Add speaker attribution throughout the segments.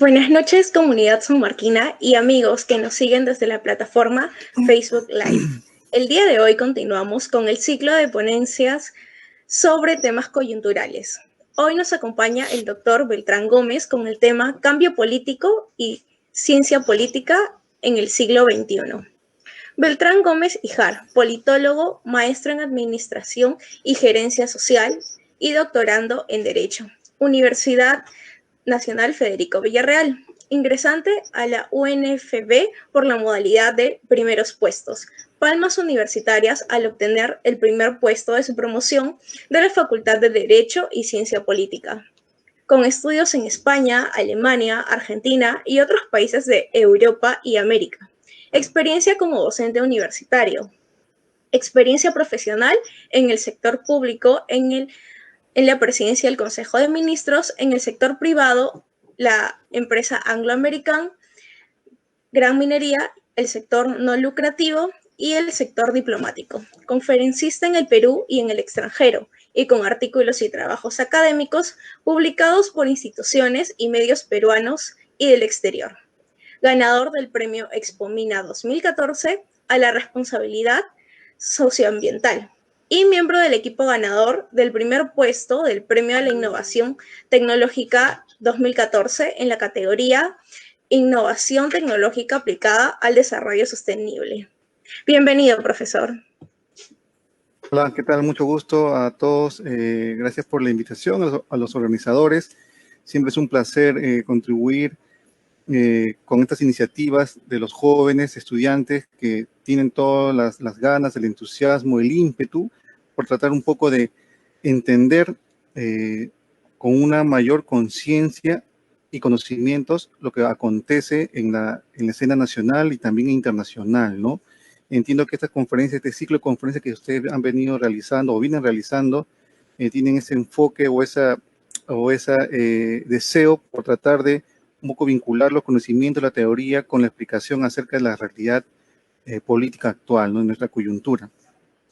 Speaker 1: Buenas noches, comunidad sanmarquina y amigos que nos siguen desde la plataforma Facebook Live. El día de hoy continuamos con el ciclo de ponencias sobre temas coyunturales. Hoy nos acompaña el doctor Beltrán Gómez con el tema Cambio político y ciencia política en el siglo XXI. Beltrán Gómez Ijar, politólogo, maestro en Administración y Gerencia Social y doctorando en Derecho. Universidad Nacional Federico Villarreal, ingresante a la UNFB por la modalidad de primeros puestos. Palmas universitarias al obtener el primer puesto de su promoción de la Facultad de Derecho y Ciencia Política, con estudios en España, Alemania, Argentina y otros países de Europa y América. Experiencia como docente universitario. Experiencia profesional en el sector público, en la presidencia del Consejo de Ministros, en el sector privado, la empresa Anglo American, Gran Minería, el sector no lucrativo y el sector diplomático. Conferencista en el Perú y en el extranjero, y con artículos y trabajos académicos publicados por instituciones y medios peruanos y del exterior. Ganador del premio Expomina 2014 a la responsabilidad socioambiental y miembro del equipo ganador del primer puesto del Premio a la Innovación Tecnológica 2014 en la categoría Innovación Tecnológica aplicada al desarrollo sostenible. Bienvenido, profesor.
Speaker 2: Hola, ¿qué tal? Mucho gusto a todos. Gracias por la invitación a los organizadores. Siempre es un placer contribuir con estas iniciativas de los jóvenes estudiantes que tienen todas las ganas, el entusiasmo, el ímpetu por tratar un poco de entender con una mayor conciencia y conocimientos lo que acontece en la escena nacional y también internacional, ¿no? Entiendo que estas conferencias, este ciclo de conferencias que ustedes han venido realizando o vienen realizando, tienen ese enfoque o ese deseo por tratar de un poco vincular los conocimientos, la teoría, con la explicación acerca de la realidad política actual, ¿no? En nuestra coyuntura.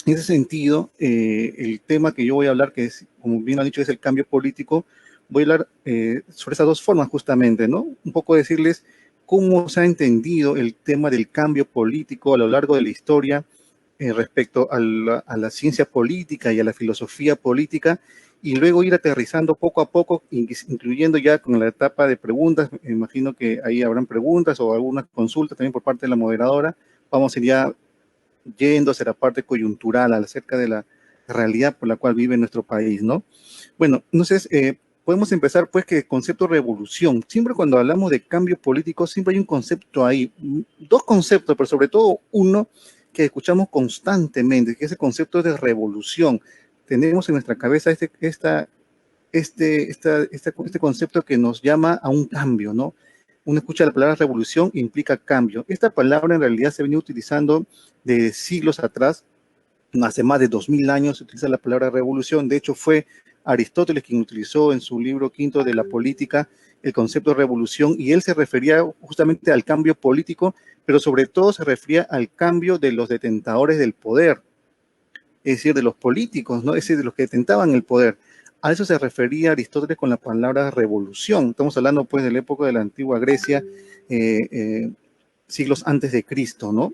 Speaker 2: En ese sentido, el tema que yo voy a hablar, que es, como bien lo han dicho, es el cambio político, voy a hablar sobre esas dos formas justamente, ¿no? Un poco decirles cómo se ha entendido el tema del cambio político a lo largo de la historia respecto a la ciencia política y a la filosofía política, y luego ir aterrizando poco a poco, incluyendo ya con la etapa de preguntas. Me imagino que ahí habrán preguntas o algunas consultas también por parte de la moderadora. Vamos a ir ya yendo hacia la parte coyuntural acerca de la realidad por la cual vive nuestro país, ¿no? Bueno, entonces, podemos empezar pues que el concepto de revolución. Siempre cuando hablamos de cambio político, siempre hay un concepto ahí, dos conceptos, pero sobre todo uno que escuchamos constantemente, que es el concepto de revolución. Tenemos en nuestra cabeza este concepto que nos llama a un cambio, ¿no? Uno escucha la palabra revolución e implica cambio. Esta palabra en realidad se venía utilizando de siglos atrás. Hace más de 2000 años se utiliza la palabra revolución. De hecho, fue Aristóteles quien utilizó en su libro quinto de la política el concepto de revolución, y él se refería justamente al cambio político, pero sobre todo se refería al cambio de los detentadores del poder, es decir, de los políticos, ¿no? Es decir, de los que detentaban el poder. A eso se refería Aristóteles con la palabra revolución. Estamos hablando pues de la época de la antigua Grecia, siglos antes de Cristo, ¿no?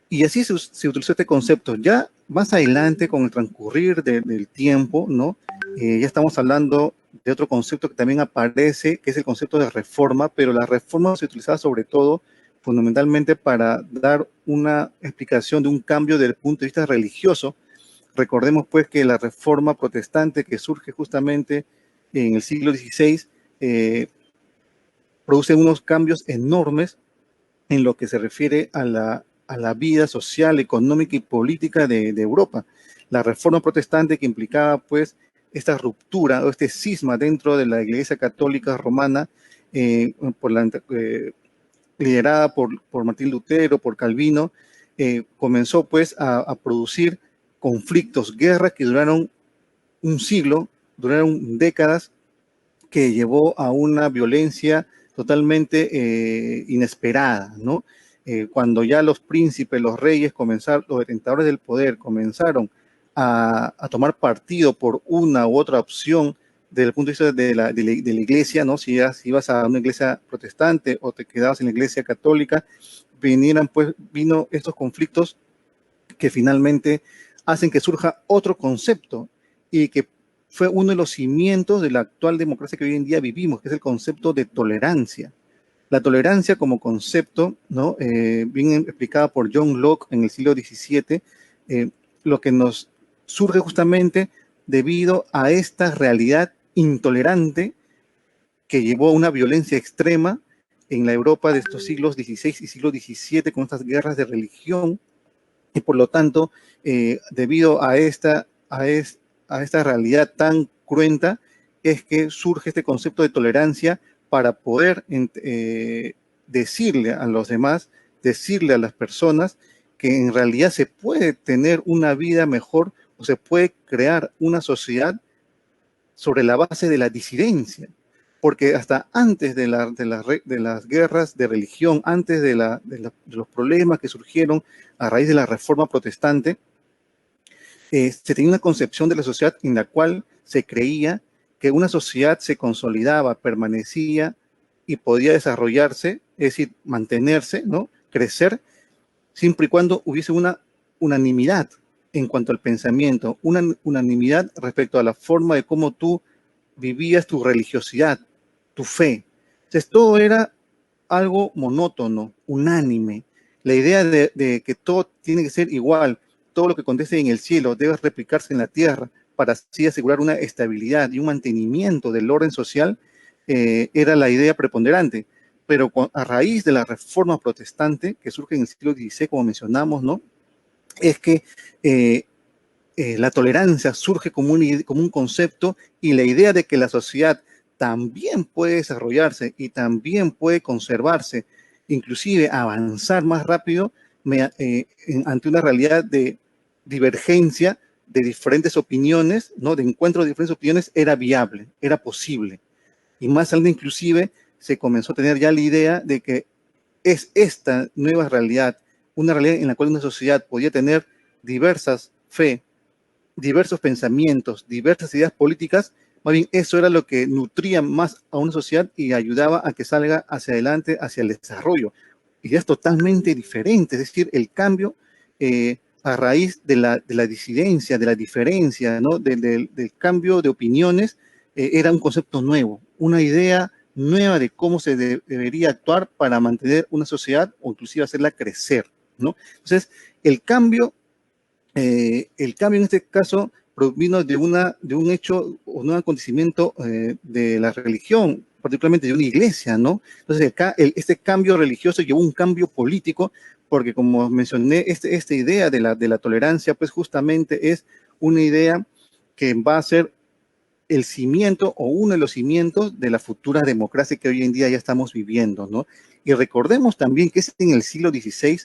Speaker 2: Y así se utilizó este concepto. Ya más adelante, con el transcurrir del tiempo, ¿no? Ya estamos hablando de otro concepto que también aparece, que es el concepto de reforma, pero la reforma se utilizaba sobre todo, fundamentalmente, para dar una explicación de un cambio desde el punto de vista religioso. Recordemos pues que la reforma protestante que surge justamente en el siglo XVI produce unos cambios enormes en lo que se refiere a la vida social, económica y política de Europa. La reforma protestante, que implicaba pues esta ruptura o este cisma dentro de la Iglesia Católica Romana, liderada por Martín Lutero, por Calvino, comenzó pues a producir conflictos, guerras que duraron un siglo, duraron décadas, que llevó a una violencia totalmente inesperada, ¿no? Cuando ya los príncipes, los reyes comenzaron, los detentadores del poder comenzaron a tomar partido por una u otra opción desde el punto de vista de la iglesia, ¿no? Si ibas a una iglesia protestante o te quedabas en la iglesia católica, vino estos conflictos que finalmente hacen que surja otro concepto y que fue uno de los cimientos de la actual democracia que hoy en día vivimos, que es el concepto de tolerancia. La tolerancia como concepto, ¿no? Bien explicada por John Locke en el siglo XVII, lo que nos surge justamente debido a esta realidad intolerante que llevó a una violencia extrema en la Europa de estos siglos XVI y siglo XVII con estas guerras de religión, y por lo tanto, debido a esta realidad tan cruenta, es que surge este concepto de tolerancia para poder decirle a los demás, decirle a las personas que en realidad se puede tener una vida mejor o se puede crear una sociedad sobre la base de la disidencia. Porque hasta antes de las guerras de religión, antes de los problemas que surgieron a raíz de la Reforma Protestante, se tenía una concepción de la sociedad en la cual se creía que una sociedad se consolidaba, permanecía y podía desarrollarse, es decir, mantenerse, ¿no? Crecer, siempre y cuando hubiese una unanimidad en cuanto al pensamiento, una unanimidad respecto a la forma de cómo tú vivías tu religiosidad, tu fe. Entonces, todo era algo monótono, unánime. La idea de que todo tiene que ser igual, todo lo que acontece en el cielo debe replicarse en la tierra para así asegurar una estabilidad y un mantenimiento del orden social, era la idea preponderante. Pero a raíz de la reforma protestante que surge en el siglo XVI, como mencionamos, ¿no? Es que la tolerancia surge como un concepto, y la idea de que la sociedad también puede desarrollarse y también puede conservarse, inclusive avanzar más rápido ante una realidad de divergencia de diferentes opiniones, ¿no? De encuentro de diferentes opiniones, era viable, era posible. Y más adelante inclusive se comenzó a tener ya la idea de que es esta nueva realidad, una realidad en la cual una sociedad podía tener diversas fe, diversos pensamientos, diversas ideas políticas. Más bien eso era lo que nutría más a una sociedad y ayudaba a que salga hacia adelante, hacia el desarrollo. Ideas totalmente diferentes, es decir, el cambio a raíz de la disidencia, de la diferencia, ¿no? Del cambio de opiniones, era un concepto nuevo, una idea nueva de cómo se debería actuar para mantener una sociedad o inclusive hacerla crecer, ¿no? Entonces, el cambio en este caso provino de un hecho o un acontecimiento de la religión, particularmente de una iglesia, ¿no? Entonces, este cambio religioso llevó un cambio político, porque como mencioné, esta idea de la tolerancia, pues justamente es una idea que va a ser el cimiento o uno de los cimientos de la futura democracia que hoy en día ya estamos viviendo, ¿no? Y recordemos también que es en el siglo XVI,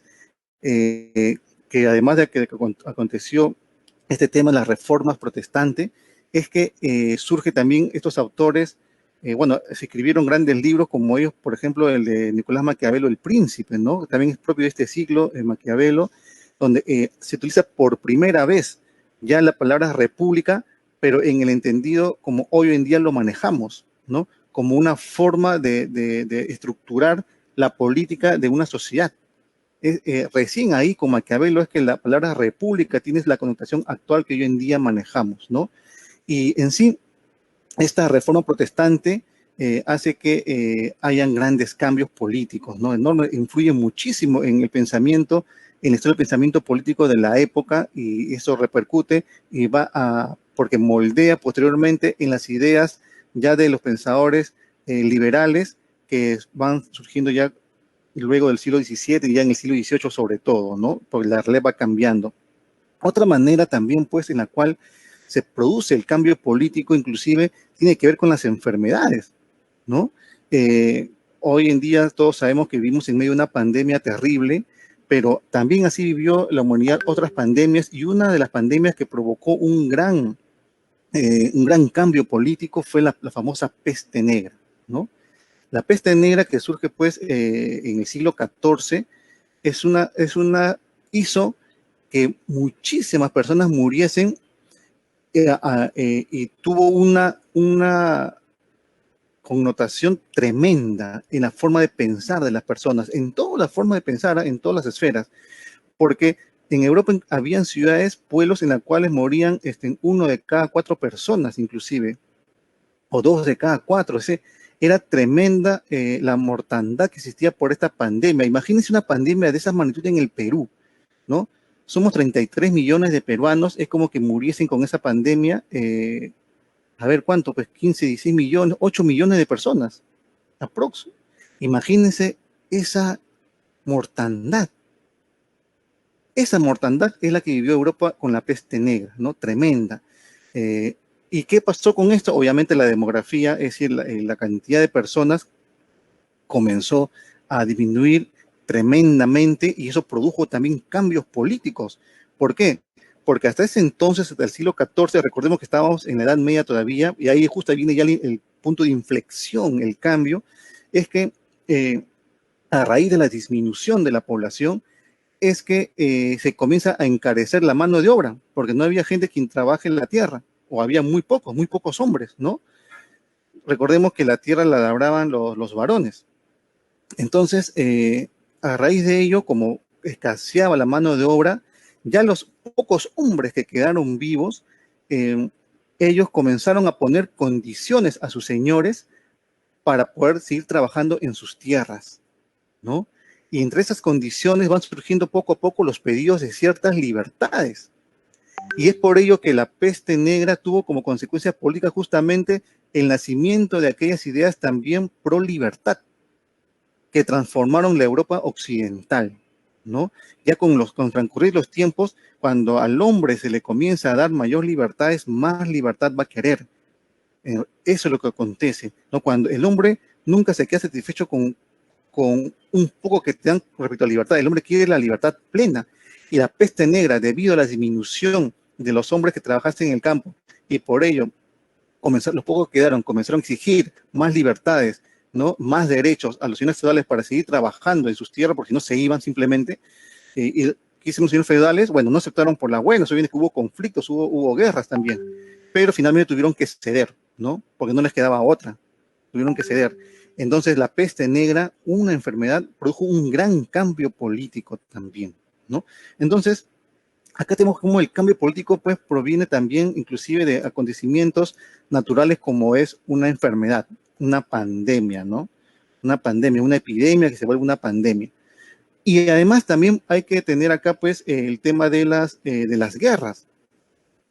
Speaker 2: que además de que aconteció este tema de las reformas protestantes, es que surge también estos autores, bueno, se escribieron grandes libros como ellos, por ejemplo, el de Nicolás Maquiavelo, El Príncipe, ¿no? También es propio de este siglo, Maquiavelo, donde se utiliza por primera vez ya la palabra república, pero en el entendido como hoy en día lo manejamos, ¿no? Como una forma de estructurar la política de una sociedad. Recién ahí con Maquiavelo es que la palabra república tiene la connotación actual que hoy en día manejamos, ¿no? Y en sí, esta reforma protestante hace que hayan grandes cambios políticos, ¿no? Enorme, influye muchísimo en el pensamiento, en la historia del pensamiento político de la época, y eso repercute y porque moldea posteriormente en las ideas ya de los pensadores liberales que van surgiendo ya luego del siglo XVII y ya en el siglo XVIII sobre todo, ¿no? Porque la realidad va cambiando. Otra manera también, pues, en la cual se produce el cambio político, inclusive, tiene que ver con las enfermedades, ¿no? Hoy en día todos sabemos que vivimos en medio de una pandemia terrible, pero también así vivió la humanidad otras pandemias, y una de las pandemias que provocó un gran cambio político fue la famosa peste negra, ¿no? La peste negra que surge pues en el siglo XIV hizo que muchísimas personas muriesen y tuvo una connotación tremenda en la forma de pensar de las personas, en toda la forma de pensar, en todas las esferas, porque en Europa habían ciudades, pueblos en las cuales morían uno de cada 4 personas inclusive, o 2 de cada 4. Era tremenda la mortandad que existía por esta pandemia. Imagínense una pandemia de esa magnitud en el Perú, ¿no? Somos 33 millones de peruanos, es como que muriesen con esa pandemia, a ver cuánto, pues 15, 16 millones, 8 millones de personas, aprox. Imagínense esa mortandad. Esa mortandad es la que vivió Europa con la peste negra, ¿no? Tremenda. ¿Y qué pasó con esto? Obviamente la demografía, es decir, la cantidad de personas comenzó a disminuir tremendamente y eso produjo también cambios políticos. ¿Por qué? Porque hasta ese entonces, hasta el siglo XIV, recordemos que estábamos en la Edad Media todavía, y ahí justo viene ya el punto de inflexión, el cambio, es que a raíz de la disminución de la población, es que se comienza a encarecer la mano de obra, porque no había gente quien trabaje en la tierra, o había muy pocos hombres, ¿no? Recordemos que la tierra la labraban los varones. Entonces, a raíz de ello, como escaseaba la mano de obra, ya los pocos hombres que quedaron vivos, ellos comenzaron a poner condiciones a sus señores para poder seguir trabajando en sus tierras, ¿no? Y entre esas condiciones van surgiendo poco a poco los pedidos de ciertas libertades. Y es por ello que la peste negra tuvo como consecuencia política justamente el nacimiento de aquellas ideas también pro libertad que transformaron la Europa occidental, ¿no? Ya con transcurrir los tiempos, cuando al hombre se le comienza a dar mayor libertades, más libertad va a querer. Eso es lo que acontece, ¿no? Cuando el hombre nunca se queda satisfecho con un poco que te dan respecto a libertad. El hombre quiere la libertad plena. Y la peste negra, debido a la disminución de los hombres que trabajasen en el campo, y por ello los pocos que quedaron comenzaron a exigir más libertades, ¿no? Más derechos a los señores feudales para seguir trabajando en sus tierras, porque si no se iban simplemente. Y quisimos señores feudales, bueno, no aceptaron por la buena, eso viene que hubo conflictos, hubo guerras también, pero finalmente tuvieron que ceder, ¿no? Porque no les quedaba otra, tuvieron que ceder. Entonces la peste negra, una enfermedad, produjo un gran cambio político también, ¿no? Entonces, acá tenemos como el cambio político pues proviene también inclusive de acontecimientos naturales como es una enfermedad, una pandemia, ¿no? Una pandemia, una epidemia que se vuelve una pandemia. Y además también hay que tener acá pues el tema de las guerras.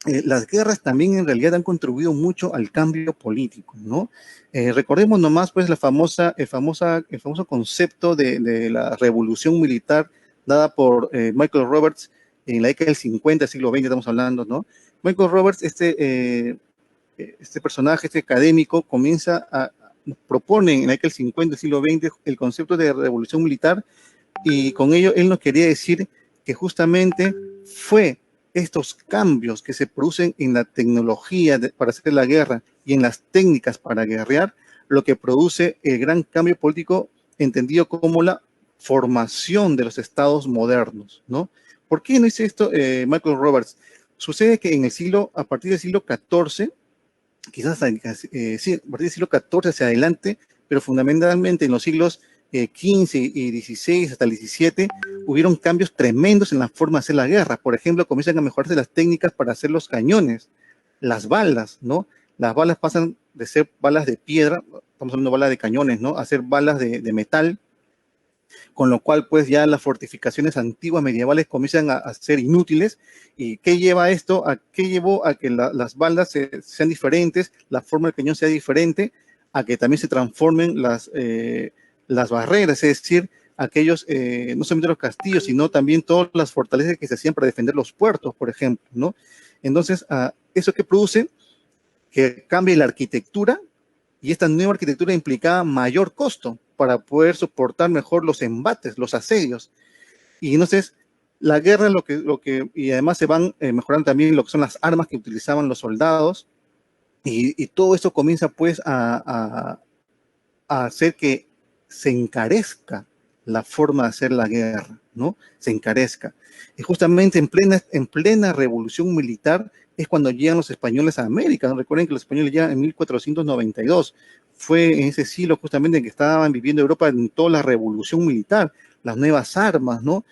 Speaker 2: Las guerras también en realidad han contribuido mucho al cambio político, ¿no? Recordemos nomás pues el famoso concepto de la revolución militar dada por Michael Roberts en la década del 50, siglo XX estamos hablando, ¿no? Michael Roberts, este personaje, este académico, propone en la década del 50, siglo XX, el concepto de revolución militar, y con ello él nos quería decir que justamente fue estos cambios que se producen en la tecnología para hacer la guerra y en las técnicas para guerrear, lo que produce el gran cambio político entendido como la formación de los estados modernos, ¿no? ¿Por qué no dice esto Michael Roberts? Sucede que a partir del siglo XIV, quizás sí, a partir del siglo XIV hacia adelante, pero fundamentalmente en los siglos XV y XVI hasta el XVII, hubieron cambios tremendos en la forma de hacer la guerra. Por ejemplo, comienzan a mejorarse las técnicas para hacer los cañones, las balas, ¿no? Las balas pasan de ser balas de piedra, estamos hablando de balas de cañones, ¿no? A ser balas de metal, con lo cual pues ya las fortificaciones antiguas medievales comienzan a ser inútiles. ¿Y qué lleva esto? ¿Qué llevó a que las balas sean diferentes, la forma del cañón sea diferente, a que también se transformen las barreras, es decir, aquellos, no solamente los castillos, sino también todas las fortalezas que se hacían para defender los puertos, por ejemplo, ¿no? Entonces, ¿eso qué produce? Que cambie la arquitectura, y esta nueva arquitectura implicaba mayor costo para poder soportar mejor los embates, los asedios. Y entonces, la guerra, y además se van mejorando también lo que son las armas que utilizaban los soldados, y todo eso comienza pues a hacer que se encarezca la forma de hacer la guerra, ¿no? Se encarezca. Y justamente en plena revolución militar es cuando llegan los españoles a América, ¿no? Recuerden que los españoles llegan en 1492. Fue en ese siglo justamente en que estaban viviendo Europa en toda la revolución militar, las nuevas armas, ¿no?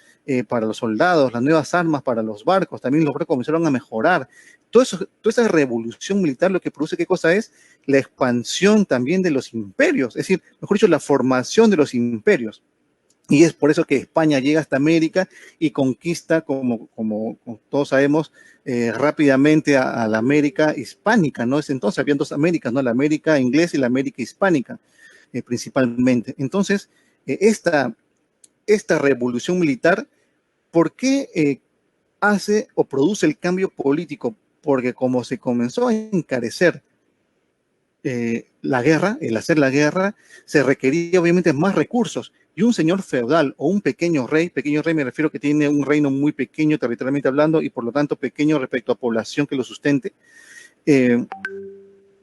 Speaker 2: Para los soldados, las nuevas armas para los barcos, también los barcos comenzaron a mejorar. Todo eso, toda esa revolución militar lo que produce, ¿qué cosa es? La expansión también de los imperios, es decir, mejor dicho, la formación de los imperios. Y es por eso que España llega hasta América y conquista, como todos sabemos, rápidamente a la América hispánica, ¿no? Es entonces, habían dos Américas, ¿no? La América inglesa y la América hispánica, principalmente. Entonces, esta revolución militar, ¿por qué hace o produce el cambio político? Porque como se comenzó a encarecer la guerra, el hacer la guerra, se requería obviamente más recursos. Y un señor feudal o un pequeño rey me refiero que tiene un reino muy pequeño territorialmente hablando y por lo tanto pequeño respecto a población que lo sustente, eh,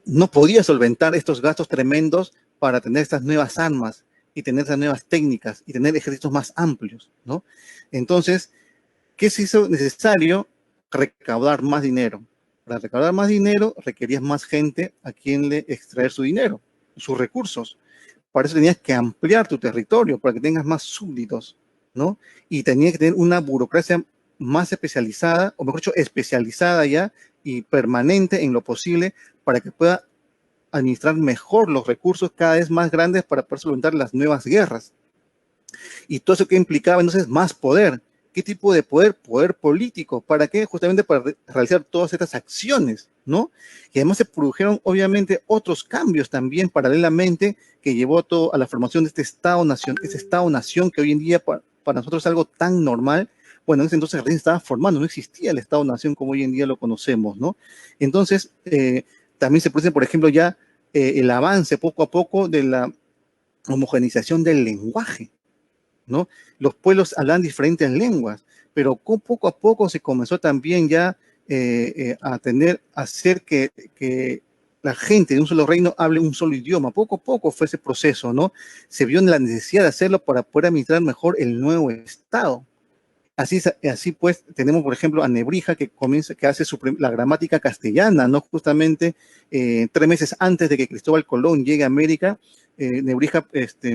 Speaker 2: no podía solventar estos gastos tremendos para tener estas nuevas armas y tener estas nuevas técnicas y tener ejércitos más amplios, ¿no? Entonces, ¿qué se hizo necesario? Recaudar más dinero. Para recaudar más dinero requerías más gente a quien le extraer su dinero, sus recursos. Para eso tenías que ampliar tu territorio, para que tengas más súbditos, ¿no? Y tenías que tener una burocracia más especializada, o mejor dicho, especializada ya y permanente en lo posible para que pueda administrar mejor los recursos cada vez más grandes para poder solventar las nuevas guerras. Y todo eso que implicaba entonces más poder. ¿Qué tipo de poder? Poder político. ¿Para qué? Justamente para realizar todas estas acciones, ¿no? Y además se produjeron obviamente otros cambios también paralelamente que llevó todo a la formación de este Estado-nación que hoy en día para nosotros es algo tan normal. Bueno, en ese entonces recién estaba formando, no existía el Estado-nación como hoy en día lo conocemos, ¿no? Entonces, también se produce, por ejemplo, ya el avance poco a poco de la homogenización del lenguaje, ¿no? Los pueblos hablan diferentes lenguas, pero poco a poco se comenzó también ya a hacer que la gente de un solo reino hable un solo idioma. Poco a poco fue ese proceso, ¿no? Se vio en la necesidad de hacerlo para poder administrar mejor el nuevo Estado. Así pues, tenemos, por ejemplo, a Nebrija que hace la gramática castellana, ¿no? Justamente 3 meses antes de que Cristóbal Colón llegue a América, Nebrija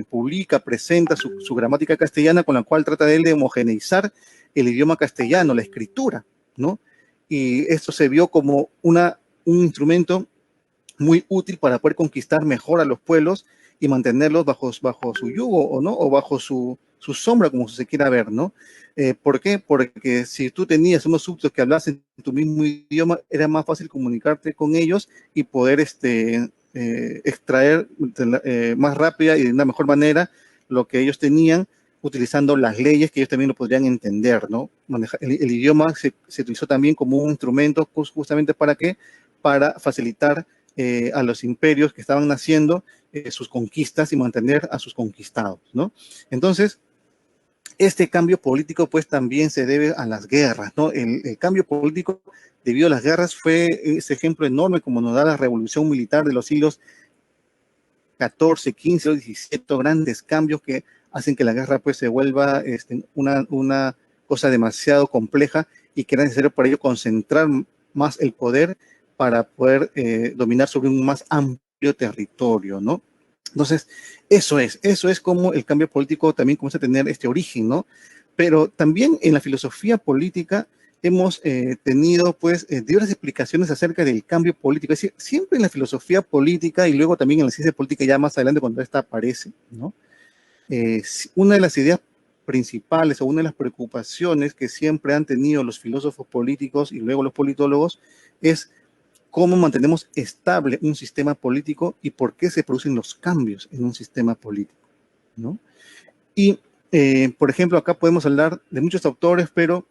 Speaker 2: publica, presenta su gramática castellana con la cual trata de homogeneizar el idioma castellano, la escritura, ¿no? Y esto se vio como un instrumento muy útil para poder conquistar mejor a los pueblos y mantenerlos bajo su yugo o no, o bajo su sombra, como se quiera ver, ¿no? ¿Por qué? Porque si tú tenías unos súbditos que hablasen tu mismo idioma, era más fácil comunicarte con ellos y poder extraer más rápida y de una mejor manera lo que ellos tenían, utilizando las leyes que ellos también lo podrían entender, ¿no? El idioma se utilizó también como un instrumento justamente ¿para qué? Para facilitar a los imperios que estaban naciendo sus conquistas y mantener a sus conquistados, ¿no? Entonces, este cambio político pues también se debe a las guerras, ¿no? El cambio político debido a las guerras fue ese ejemplo enorme como nos da la revolución militar de los siglos XIV, XV, XVII, grandes cambios que hacen que la guerra pues se vuelva una cosa demasiado compleja y que era necesario para ello concentrar más el poder para poder dominar sobre un más amplio territorio, ¿no? Entonces, eso es como el cambio político también comienza a tener este origen, ¿no? Pero también en la filosofía política hemos tenido, pues, diversas explicaciones acerca del cambio político. Es decir, siempre en la filosofía política y luego también en la ciencia política ya más adelante cuando esta aparece, ¿no? Una de las ideas principales o una de las preocupaciones que siempre han tenido los filósofos políticos y luego los politólogos es cómo mantenemos estable un sistema político y por qué se producen los cambios en un sistema político, ¿no? Y, por ejemplo, acá podemos hablar de muchos autores, pero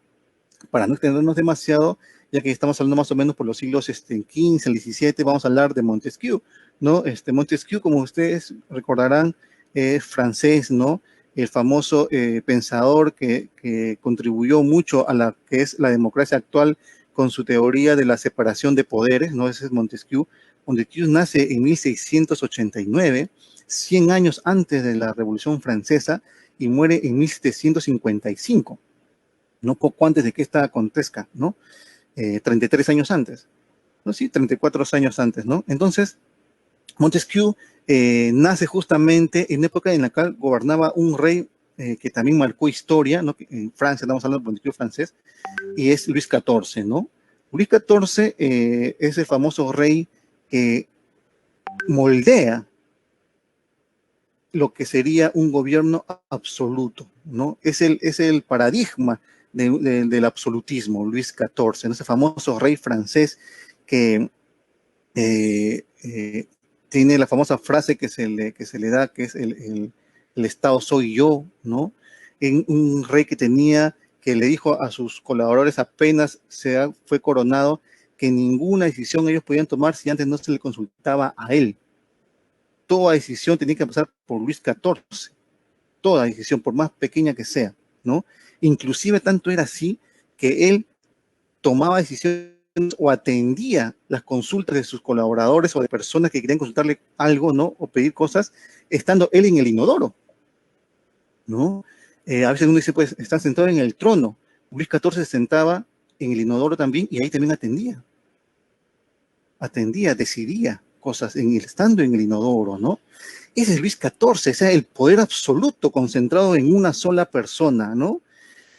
Speaker 2: para no extendernos demasiado, ya que estamos hablando más o menos por los siglos XV, el XVII, vamos a hablar de Montesquieu, ¿no? Montesquieu, como ustedes recordarán, es francés, ¿no? El famoso pensador que contribuyó mucho a la que es la democracia actual con su teoría de la separación de poderes, ¿no? Ese es Montesquieu. Montesquieu nace en 1689, 100 años antes de la Revolución Francesa, y muere en 1755, ¿no? Poco antes de que esta acontezca, ¿no? 33 años antes, ¿no? Sí, 34 años antes, ¿no? Entonces, Montesquieu nace justamente en época en la cual gobernaba un rey que también marcó historia, ¿no? En Francia, estamos hablando de Montesquieu francés, y es Luis XIV, ¿no? Luis XIV es el famoso rey que moldea lo que sería un gobierno absoluto, ¿no? Es el paradigma del absolutismo, Luis XIV, ¿no? Ese famoso rey francés que eh, eh, tiene la famosa frase que se le da, que es el Estado soy yo, ¿no? En un rey que le dijo a sus colaboradores apenas fue coronado, que ninguna decisión ellos podían tomar si antes no se le consultaba a él. Toda decisión tenía que pasar por Luis XIV, toda decisión, por más pequeña que sea, ¿no? Inclusive tanto era así que él tomaba decisiones o atendía las consultas de sus colaboradores o de personas que querían consultarle algo, ¿no? O pedir cosas, estando él en el inodoro, ¿no? A veces uno dice, pues, está sentado en el trono. Luis XIV se sentaba en el inodoro también y ahí también atendía, decidía cosas estando en el inodoro, ¿no? Ese es Luis XIV, o sea, el poder absoluto concentrado en una sola persona, ¿no?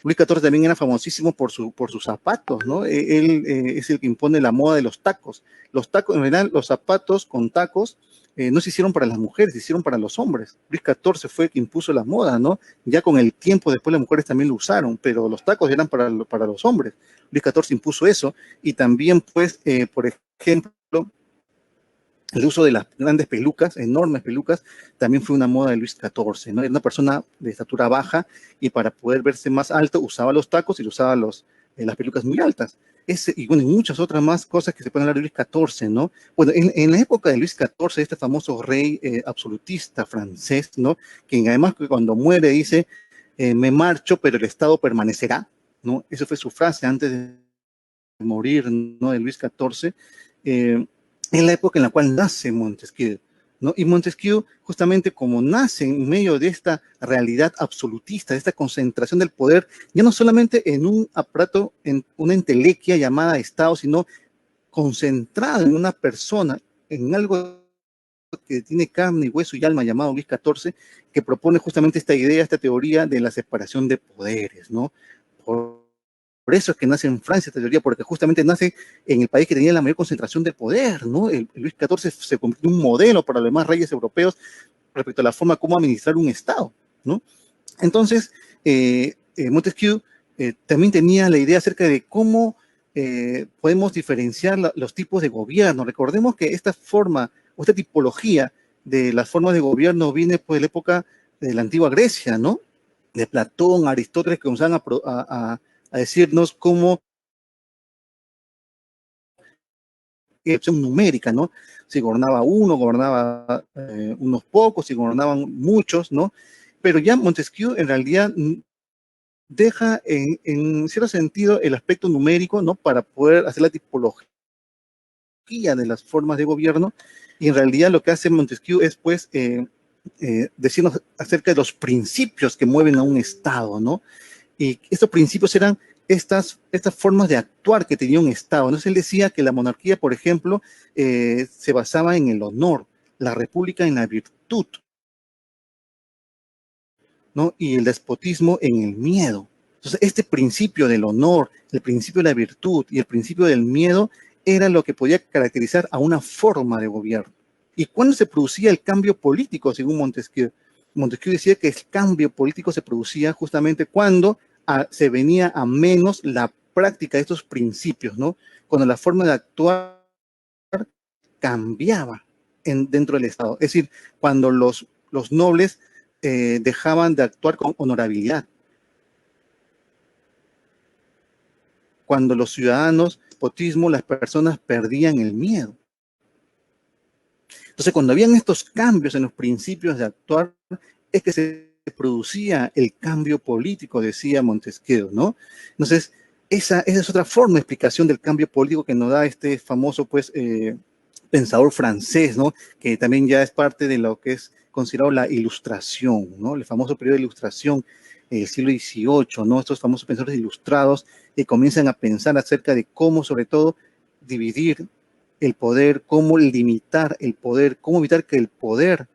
Speaker 2: Luis XIV también era famosísimo por sus zapatos, ¿no? Él es el que impone la moda de los tacos. Los tacos, en realidad, los zapatos con tacos no se hicieron para las mujeres, se hicieron para los hombres. Luis XIV fue el que impuso la moda, ¿no? Ya con el tiempo después las mujeres también lo usaron, pero los tacos eran para los hombres. Luis XIV impuso eso y también, pues, por ejemplo, el uso de las grandes pelucas, enormes pelucas, también fue una moda de Luis XIV, ¿no? Era una persona de estatura baja y para poder verse más alto usaba los tacos y usaba las pelucas muy altas. Y bueno, y muchas otras más cosas que se pueden hablar de Luis XIV, ¿no? Bueno, en la época de Luis XIV, este famoso rey absolutista francés, ¿no? Quien además cuando muere dice, me marcho, pero el Estado permanecerá, ¿no? Esa fue su frase antes de morir, ¿no? De Luis XIV. Es la época en la cual nace Montesquieu, ¿no? Y Montesquieu, justamente como nace en medio de esta realidad absolutista, de esta concentración del poder, ya no solamente en un aparato, en una entelequia llamada Estado, sino concentrado en una persona, en algo que tiene carne y hueso y alma llamado Luis XIV, que propone justamente esta idea, esta teoría de la separación de poderes, ¿no? Por eso es que nace en Francia esta teoría, porque justamente nace en el país que tenía la mayor concentración de poder, ¿no? El Luis XIV se convirtió en un modelo para los demás reyes europeos respecto a la forma como administrar un Estado, ¿no? Entonces, Montesquieu también tenía la idea acerca de cómo podemos diferenciar los tipos de gobierno. Recordemos que esta forma o esta tipología de las formas de gobierno viene pues, de la época de la antigua Grecia, ¿no? De Platón, Aristóteles, que comenzaban a decirnos cómo opción numérica, ¿no? Si gobernaba uno, gobernaba unos pocos, si gobernaban muchos, ¿no? Pero ya Montesquieu en realidad deja en cierto sentido el aspecto numérico, ¿no? Para poder hacer la tipología de las formas de gobierno, y en realidad lo que hace Montesquieu es, pues, decirnos acerca de los principios que mueven a un Estado, ¿no? Y estos principios eran estas formas de actuar que tenía un Estado. Entonces él decía que la monarquía, por ejemplo, se basaba en el honor, la república en la virtud, ¿no? Y el despotismo en el miedo. Entonces este principio del honor, el principio de la virtud y el principio del miedo era lo que podía caracterizar a una forma de gobierno. ¿Y cuándo se producía el cambio político, según Montesquieu? Montesquieu decía que el cambio político se producía justamente cuando se venía a menos la práctica de estos principios, ¿no? Cuando la forma de actuar cambiaba dentro del Estado. Es decir, cuando los nobles dejaban de actuar con honorabilidad, cuando los ciudadanos, despotismo, las personas perdían el miedo. Entonces, cuando habían estos cambios en los principios de actuar, es que se producía el cambio político, decía Montesquieu, ¿no? Entonces, esa es otra forma de explicación del cambio político que nos da este famoso, pues, pensador francés, ¿no? Que también ya es parte de lo que es considerado la Ilustración, ¿no? El famoso periodo de Ilustración del siglo XVIII, ¿no? Estos famosos pensadores ilustrados que comienzan a pensar acerca de cómo, sobre todo, dividir el poder, cómo limitar el poder, cómo evitar que el poder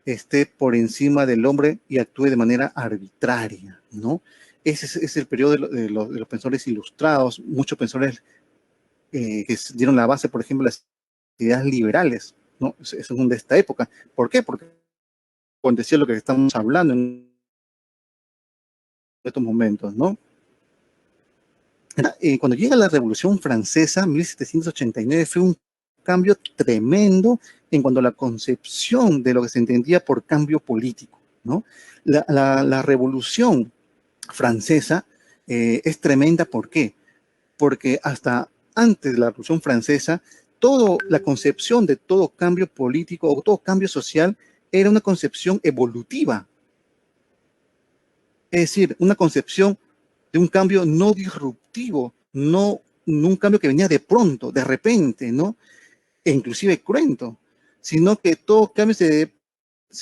Speaker 2: esté por encima del hombre y actúe de manera arbitraria, ¿no? Ese es el periodo de los pensadores ilustrados, muchos pensadores que dieron la base, por ejemplo, las ideas liberales, ¿no? Son de esta época. ¿Por qué? Porque acontecía lo que estamos hablando en estos momentos, ¿no? Cuando llega la Revolución Francesa, 1789, fue un cambio tremendo en cuanto a la concepción de lo que se entendía por cambio político, ¿no? La Revolución Francesa es tremenda, ¿por qué? Porque hasta antes de la Revolución Francesa, toda la concepción de todo cambio político o todo cambio social era una concepción evolutiva. Es decir, una concepción de un cambio no disruptivo, no un cambio que venía de pronto, de repente, ¿no? E inclusive cruento, sino que todo cambio se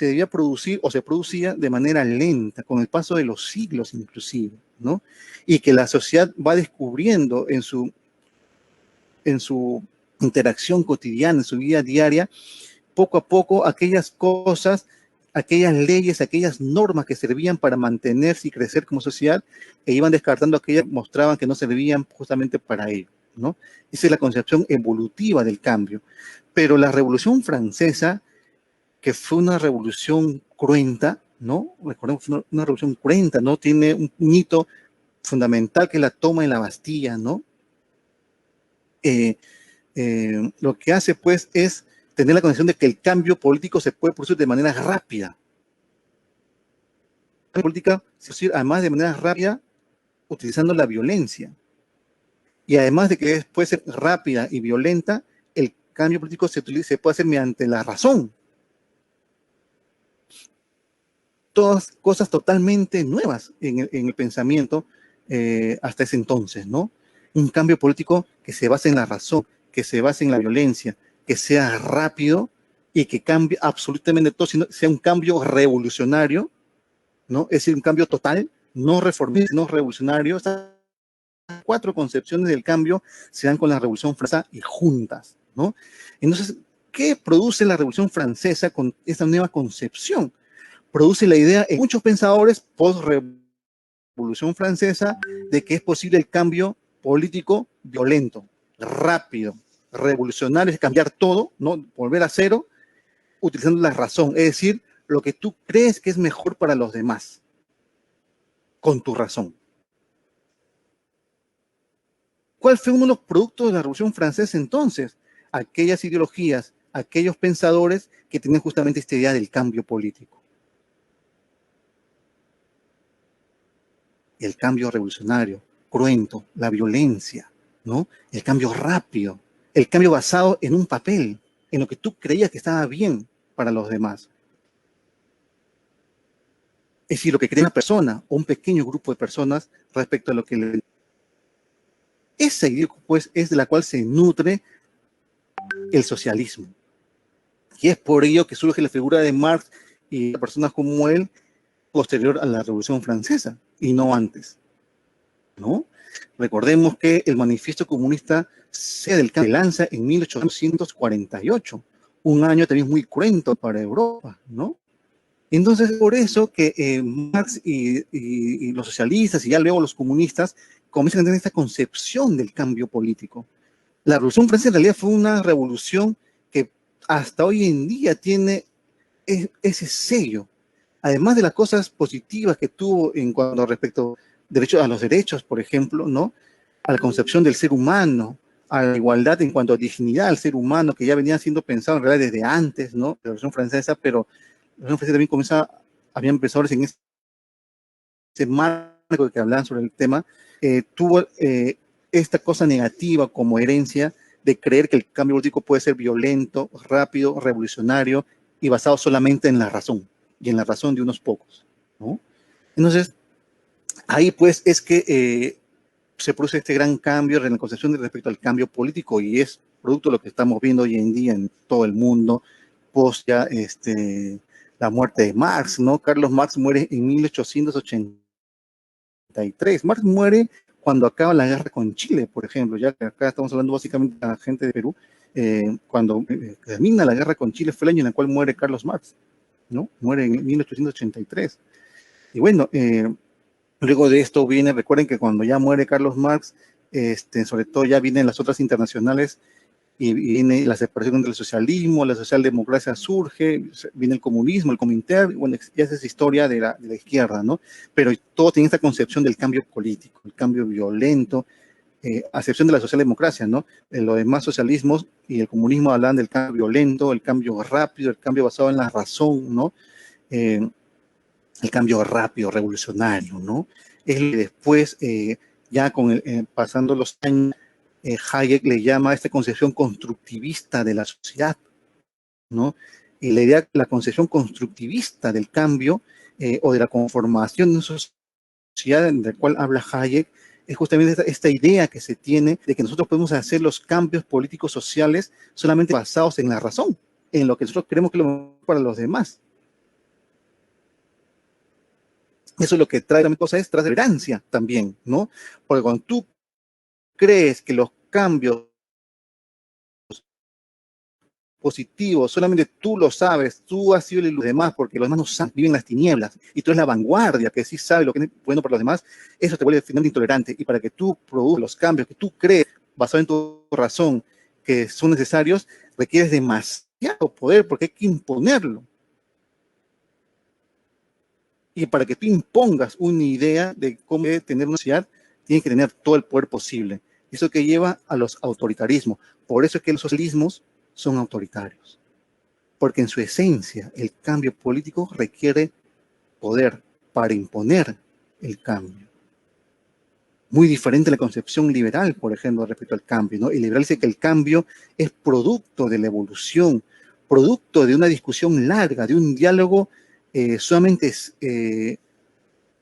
Speaker 2: debía producir o se producía de manera lenta, con el paso de los siglos inclusive, ¿no? Y que la sociedad va descubriendo en su interacción cotidiana, en su vida diaria, poco a poco aquellas cosas, aquellas leyes, aquellas normas que servían para mantenerse y crecer como sociedad, e iban descartando aquellas que mostraban que no servían justamente para ello, ¿no? Esa es la concepción evolutiva del cambio. Pero la Revolución Francesa, que fue una revolución cruenta, ¿no? Recordemos, fue una revolución cruenta, ¿no? Tiene un hito fundamental que es la toma de la Bastilla, ¿no? Lo que hace, pues, es tener la condición de que el cambio político se puede producir de manera rápida. La política se puede producir, además, de manera rápida, utilizando la violencia. Y además de que puede ser rápida y violenta, el cambio político se puede hacer mediante la razón. Todas cosas totalmente nuevas en el pensamiento hasta ese entonces, ¿no? Un cambio político que se base en la razón, que se base en la violencia, que sea rápido y que cambie absolutamente todo, sino sea un cambio revolucionario, ¿no? Es decir, un cambio total, no reformista, no revolucionario. Estas cuatro concepciones del cambio se dan con la Revolución Francesa y juntas, ¿no? Entonces, ¿qué produce la Revolución Francesa con esta nueva concepción? Produce la idea en muchos pensadores post-Revolución Francesa de que es posible el cambio político violento, rápido, revolucionario, es cambiar todo, ¿no? Volver a cero, utilizando la razón, es decir, lo que tú crees que es mejor para los demás, con tu razón. ¿Cuál fue uno de los productos de la Revolución Francesa entonces? Aquellas ideologías, aquellos pensadores que tenían justamente esta idea del cambio político. El cambio revolucionario, cruento, la violencia, ¿no? El cambio rápido, el cambio basado en un papel, en lo que tú creías que estaba bien para los demás. Es decir, lo que cree una persona o un pequeño grupo de personas respecto a lo que le... Esa idea, pues, es de la cual se nutre el socialismo. Y es por ello que surge la figura de Marx y personas como él posterior a la Revolución Francesa, y no antes, ¿no? Recordemos que el manifiesto comunista se lanza en 1848, un año también muy cruento para Europa, ¿no? Entonces, por eso que Marx y los socialistas y ya luego los comunistas comienzan a tener esta concepción del cambio político. La Revolución Francesa en realidad fue una revolución que hasta hoy en día tiene ese sello. Además de las cosas positivas que tuvo en cuanto respecto a los derechos, por ejemplo, ¿no? A la concepción del ser humano, a la igualdad en cuanto a dignidad al ser humano, que ya venía siendo pensado en realidad desde antes, ¿no? De la Revolución Francesa, pero la Revolución Francesa también habían pensadores en ese marco de que hablaban sobre el tema, tuvo esta cosa negativa como herencia de creer que el cambio político puede ser violento, rápido, revolucionario y basado solamente en la razón y en la razón de unos pocos, ¿no? Entonces, ahí pues es que se produce este gran cambio en la concepción respecto al cambio político y es producto de lo que estamos viendo hoy en día en todo el mundo, post ya la muerte de Marx, ¿no? Carlos Marx muere en 1883. Marx muere cuando acaba la guerra con Chile, por ejemplo, ya que acá estamos hablando básicamente de la gente de Perú. Cuando termina la guerra con Chile fue el año en el cual muere Carlos Marx, ¿no? Muere en 1883. Y bueno, luego de esto viene, recuerden que cuando ya muere Carlos Marx, sobre todo ya vienen las otras internacionales y viene la separación entre el socialismo, la socialdemocracia surge, viene el comunismo, el Comintern, bueno, ya esa es historia de la izquierda, ¿no? Pero todo tiene esta concepción del cambio político, el cambio violento, a excepción de la socialdemocracia, ¿no? En los demás socialismos y el comunismo hablan del cambio violento, el cambio rápido, el cambio basado en la razón, ¿no? El cambio rápido, revolucionario, ¿no? Es lo que después, ya pasando los años, Hayek le llama a esta concepción constructivista de la sociedad, ¿no? Y la idea, la concepción constructivista del cambio o de la conformación de una sociedad en la cual habla Hayek es justamente esta idea que se tiene de que nosotros podemos hacer los cambios políticos sociales solamente basados en la razón, en lo que nosotros creemos que es lo mejor para los demás. Eso es lo que trae también cosas, trae tolerancia también, ¿no? Porque cuando tú crees que los cambios positivos, solamente tú lo sabes, tú has sido los demás, porque los demás no saben, viven en las tinieblas, y tú eres la vanguardia que sí sabe lo que es bueno para los demás, eso te vuelve finalmente intolerante, y para que tú produzcas los cambios que tú crees, basado en tu razón, que son necesarios, requieres demasiado poder, porque hay que imponerlo. Y para que tú impongas una idea de cómo debe tener una sociedad, tienes que tener todo el poder posible. Eso que lleva a los autoritarismos. Por eso es que los socialismos son autoritarios. Porque en su esencia el cambio político requiere poder para imponer el cambio. Muy diferente a la concepción liberal, por ejemplo, respecto al cambio, ¿no? El liberal dice que el cambio es producto de la evolución, producto de una discusión larga, de un diálogo solamente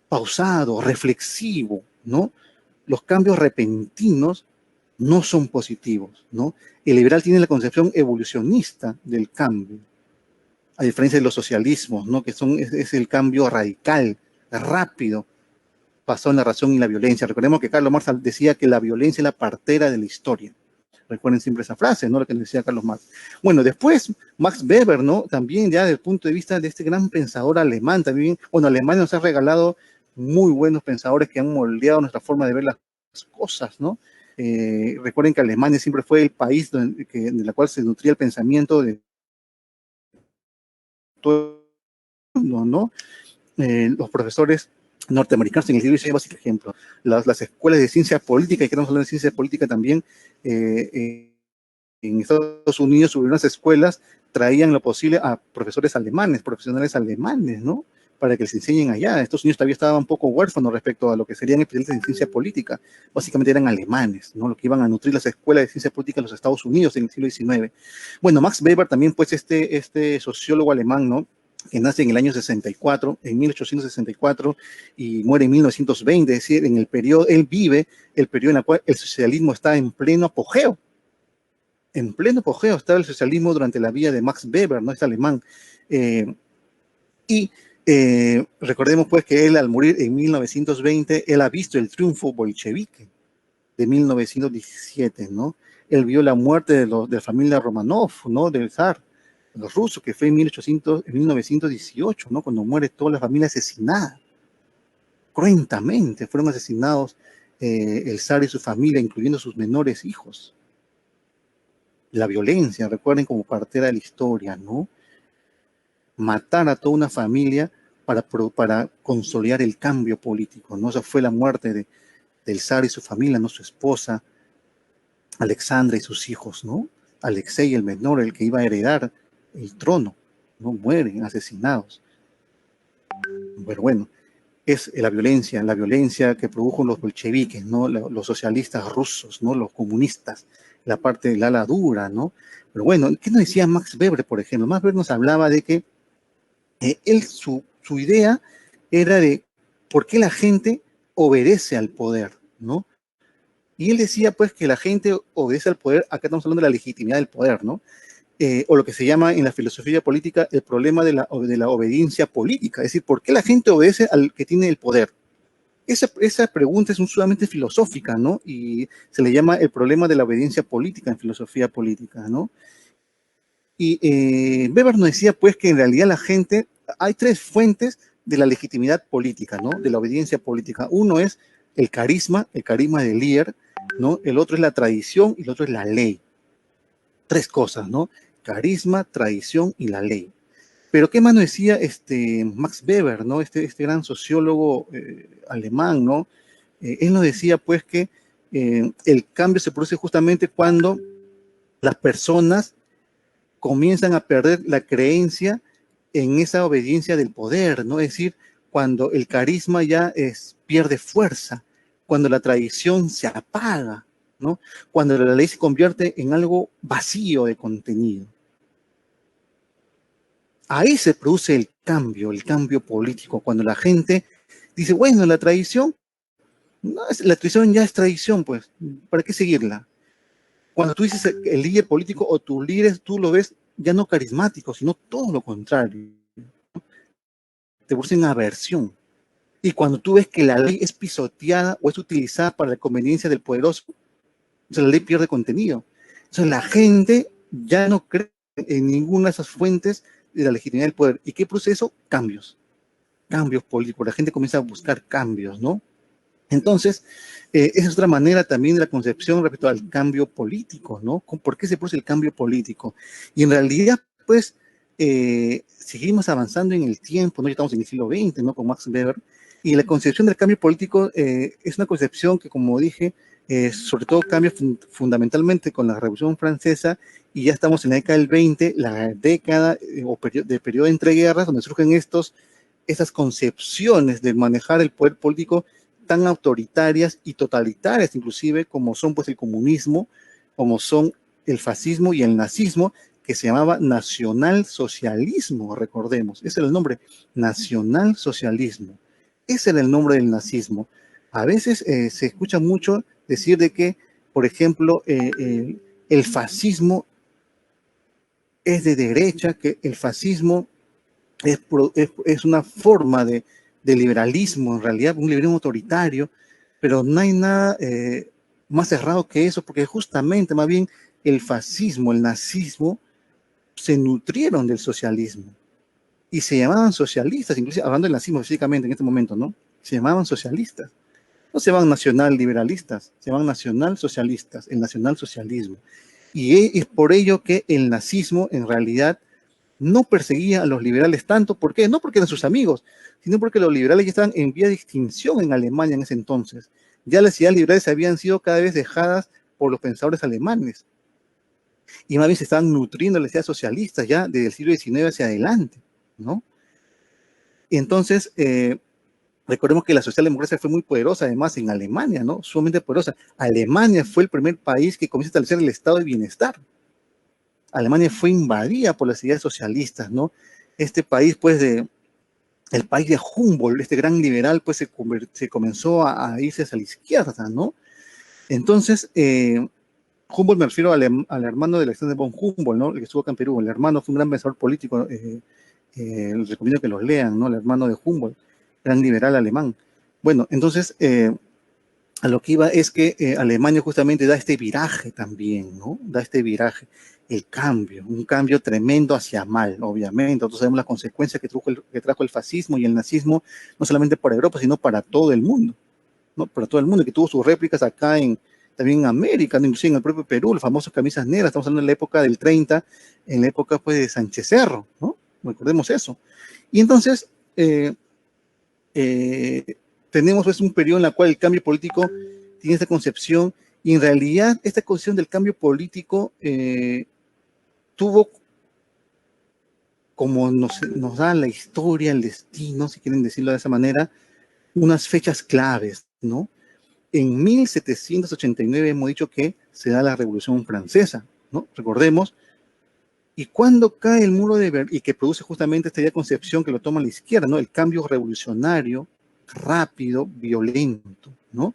Speaker 2: pausado, reflexivo, ¿no? Los cambios repentinos no son positivos, ¿no? El liberal tiene la concepción evolucionista del cambio, a diferencia de los socialismos, ¿no? Que es el cambio radical, rápido, basado en la razón y la violencia. Recordemos que Carlos Marx decía que la violencia es la partera de la historia. Recuerden siempre esa frase, ¿no? Lo que decía Carlos Marx. Bueno, después Max Weber, ¿no? También ya desde el punto de vista de este gran pensador alemán, también, bueno, Alemania nos ha regalado muy buenos pensadores que han moldeado nuestra forma de ver las cosas, ¿no? Recuerden que Alemania siempre fue el país de la cual se nutría el pensamiento de todo el mundo, ¿no? Los profesores norteamericanos en el siglo XIX, básicamente ejemplo, las escuelas de ciencia política, y que estamos hablando de ciencia política también, en Estados Unidos, sobre unas escuelas, traían lo posible a profesores alemanes, profesionales alemanes, ¿no? Para que les enseñen allá. Estados Unidos todavía estaba un poco huérfano respecto a lo que serían especialistas en ciencia política. Básicamente eran alemanes, ¿no? Lo que iban a nutrir las escuelas de ciencia política en los Estados Unidos en el siglo XIX. Bueno, Max Weber también, pues, este sociólogo alemán, ¿no? Que nace en el año 64, en 1864, y muere en 1920, es decir, en el periodo, él vive el periodo en el cual el socialismo está en pleno apogeo. En pleno apogeo estaba el socialismo durante la vida de Max Weber, ¿no? Este alemán. Recordemos pues que él al morir en 1920, él ha visto el triunfo bolchevique de 1917, ¿no? Él vio la muerte de la familia Romanov, ¿no? Del zar, los rusos, que fue en 1918, ¿no? Cuando muere toda la familia asesinada. Cruentamente fueron asesinados el zar y su familia, incluyendo sus menores hijos. La violencia, recuerden, como partera de la historia, ¿no? Matar a toda una familia para consolidar el cambio político, ¿no? Esa fue la muerte del zar y su familia, ¿no? Su esposa, Alexandra y sus hijos, ¿no? Alexei, el menor, el que iba a heredar el trono, ¿no? Mueren asesinados. Pero bueno, es la violencia que produjo los bolcheviques, ¿no? Los socialistas rusos, ¿no? Los comunistas, la parte del ala dura, ¿no? Pero bueno, ¿qué nos decía Max Weber, por ejemplo? Max Weber nos hablaba de que su idea era de por qué la gente obedece al poder, ¿no? Y él decía, pues, que la gente obedece al poder, acá estamos hablando de la legitimidad del poder, ¿no? o lo que se llama en la filosofía política el problema de la obediencia política, es decir, ¿por qué la gente obedece al que tiene el poder? Esa pregunta es sumamente filosófica, ¿no? Y se le llama el problema de la obediencia política en filosofía política, ¿no? Y Weber nos decía, pues, que en realidad la gente, hay tres fuentes de la legitimidad política, ¿no? De la obediencia política. Uno es el carisma del líder, ¿no? El otro es la tradición y el otro es la ley. Tres cosas, ¿no? Carisma, tradición y la ley. Pero ¿qué más nos decía Max Weber, ¿no? Este gran sociólogo alemán, ¿no? Él nos decía, pues, que el cambio se produce justamente cuando las personas comienzan a perder la creencia en esa obediencia del poder, ¿no? Es decir, cuando el carisma ya pierde fuerza, cuando la tradición se apaga, ¿no? Cuando la ley se convierte en algo vacío de contenido. Ahí se produce el cambio político, cuando la gente dice, bueno, la tradición, no, la tradición ya es tradición, pues, ¿para qué seguirla? Cuando tú dices el líder político o tu líder, tú lo ves ya no carismático, sino todo lo contrario. Te producen aversión. Y cuando tú ves que la ley es pisoteada o es utilizada para la conveniencia del poderoso, entonces la ley pierde contenido. Entonces la gente ya no cree en ninguna de esas fuentes de la legitimidad del poder. ¿Y qué produce eso? Cambios políticos. La gente comienza a buscar cambios, ¿no? Entonces, esa es otra manera también de la concepción respecto al cambio político, ¿no? ¿Por qué se produce el cambio político? Y en realidad, pues, seguimos avanzando en el tiempo, ¿no? Ya estamos en el siglo XX, ¿no? Con Max Weber. Y la concepción del cambio político es una concepción que, como dije, sobre todo cambia fundamentalmente con la Revolución Francesa, y ya estamos en la década del 20, la década de periodo de entreguerras, donde surgen esas concepciones de manejar el poder político tan autoritarias y totalitarias, inclusive, como son pues el comunismo, como son el fascismo y el nazismo, que se llamaba nacionalsocialismo, recordemos. Ese era el nombre, nacionalsocialismo. Ese era el nombre del nazismo. A veces se escucha mucho decir de que, por ejemplo, el fascismo es de derecha, que el fascismo es una forma de liberalismo, en realidad, un liberalismo autoritario, pero no hay nada más cerrado que eso, porque justamente, más bien, el fascismo, el nazismo, se nutrieron del socialismo y se llamaban socialistas, incluso hablando del nazismo físicamente en este momento, ¿no? Se llamaban socialistas. No se llaman nacional-liberalistas, se llaman nacional-socialistas, el nacional-socialismo. Y es por ello que el nazismo, en realidad, no perseguía a los liberales tanto. ¿Por qué? No porque eran sus amigos, sino porque los liberales ya estaban en vía de extinción en Alemania en ese entonces. Ya las ideas liberales habían sido cada vez dejadas por los pensadores alemanes. Y más bien se estaban nutriendo de las ideas socialistas ya desde el siglo XIX hacia adelante, ¿no? Y entonces, recordemos que la socialdemocracia fue muy poderosa, además, en Alemania, ¿no? Sumamente poderosa. Alemania fue el primer país que comenzó a establecer el estado de bienestar. Alemania fue invadida por las ideas socialistas, ¿no? Este país, pues, el país de Humboldt, este gran liberal, pues se comenzó a irse hacia la izquierda, ¿no? Entonces, Humboldt, me refiero al hermano de Alexander von Humboldt, ¿no? El que estuvo acá en Perú. El hermano fue un gran pensador político, les recomiendo que los lean, ¿no? El hermano de Humboldt, gran liberal alemán. Bueno, entonces, a lo que iba es que Alemania justamente da este viraje también, ¿no? Da este viraje, el cambio, un cambio tremendo hacia mal, obviamente. Nosotros sabemos las consecuencias que trajo el fascismo y el nazismo, no solamente para Europa, sino para todo el mundo, ¿no? Para todo el mundo, que tuvo sus réplicas acá también en América, ¿no? Inclusive en el propio Perú, las famosas camisas negras, estamos hablando de la época del 30, en la época pues de Sánchez Cerro, ¿no? Recordemos eso. Y entonces, tenemos pues un periodo en el cual el cambio político tiene esta concepción, y en realidad esta concepción del cambio político tuvo, como nos da la historia, el destino, si quieren decirlo de esa manera, unas fechas claves, ¿no? En 1789 hemos dicho que se da la Revolución Francesa, ¿no? Recordemos. Y cuando cae el muro de Berlín, y que produce justamente esta idea de concepción que lo toma la izquierda, ¿no? El cambio revolucionario, rápido, violento, ¿no?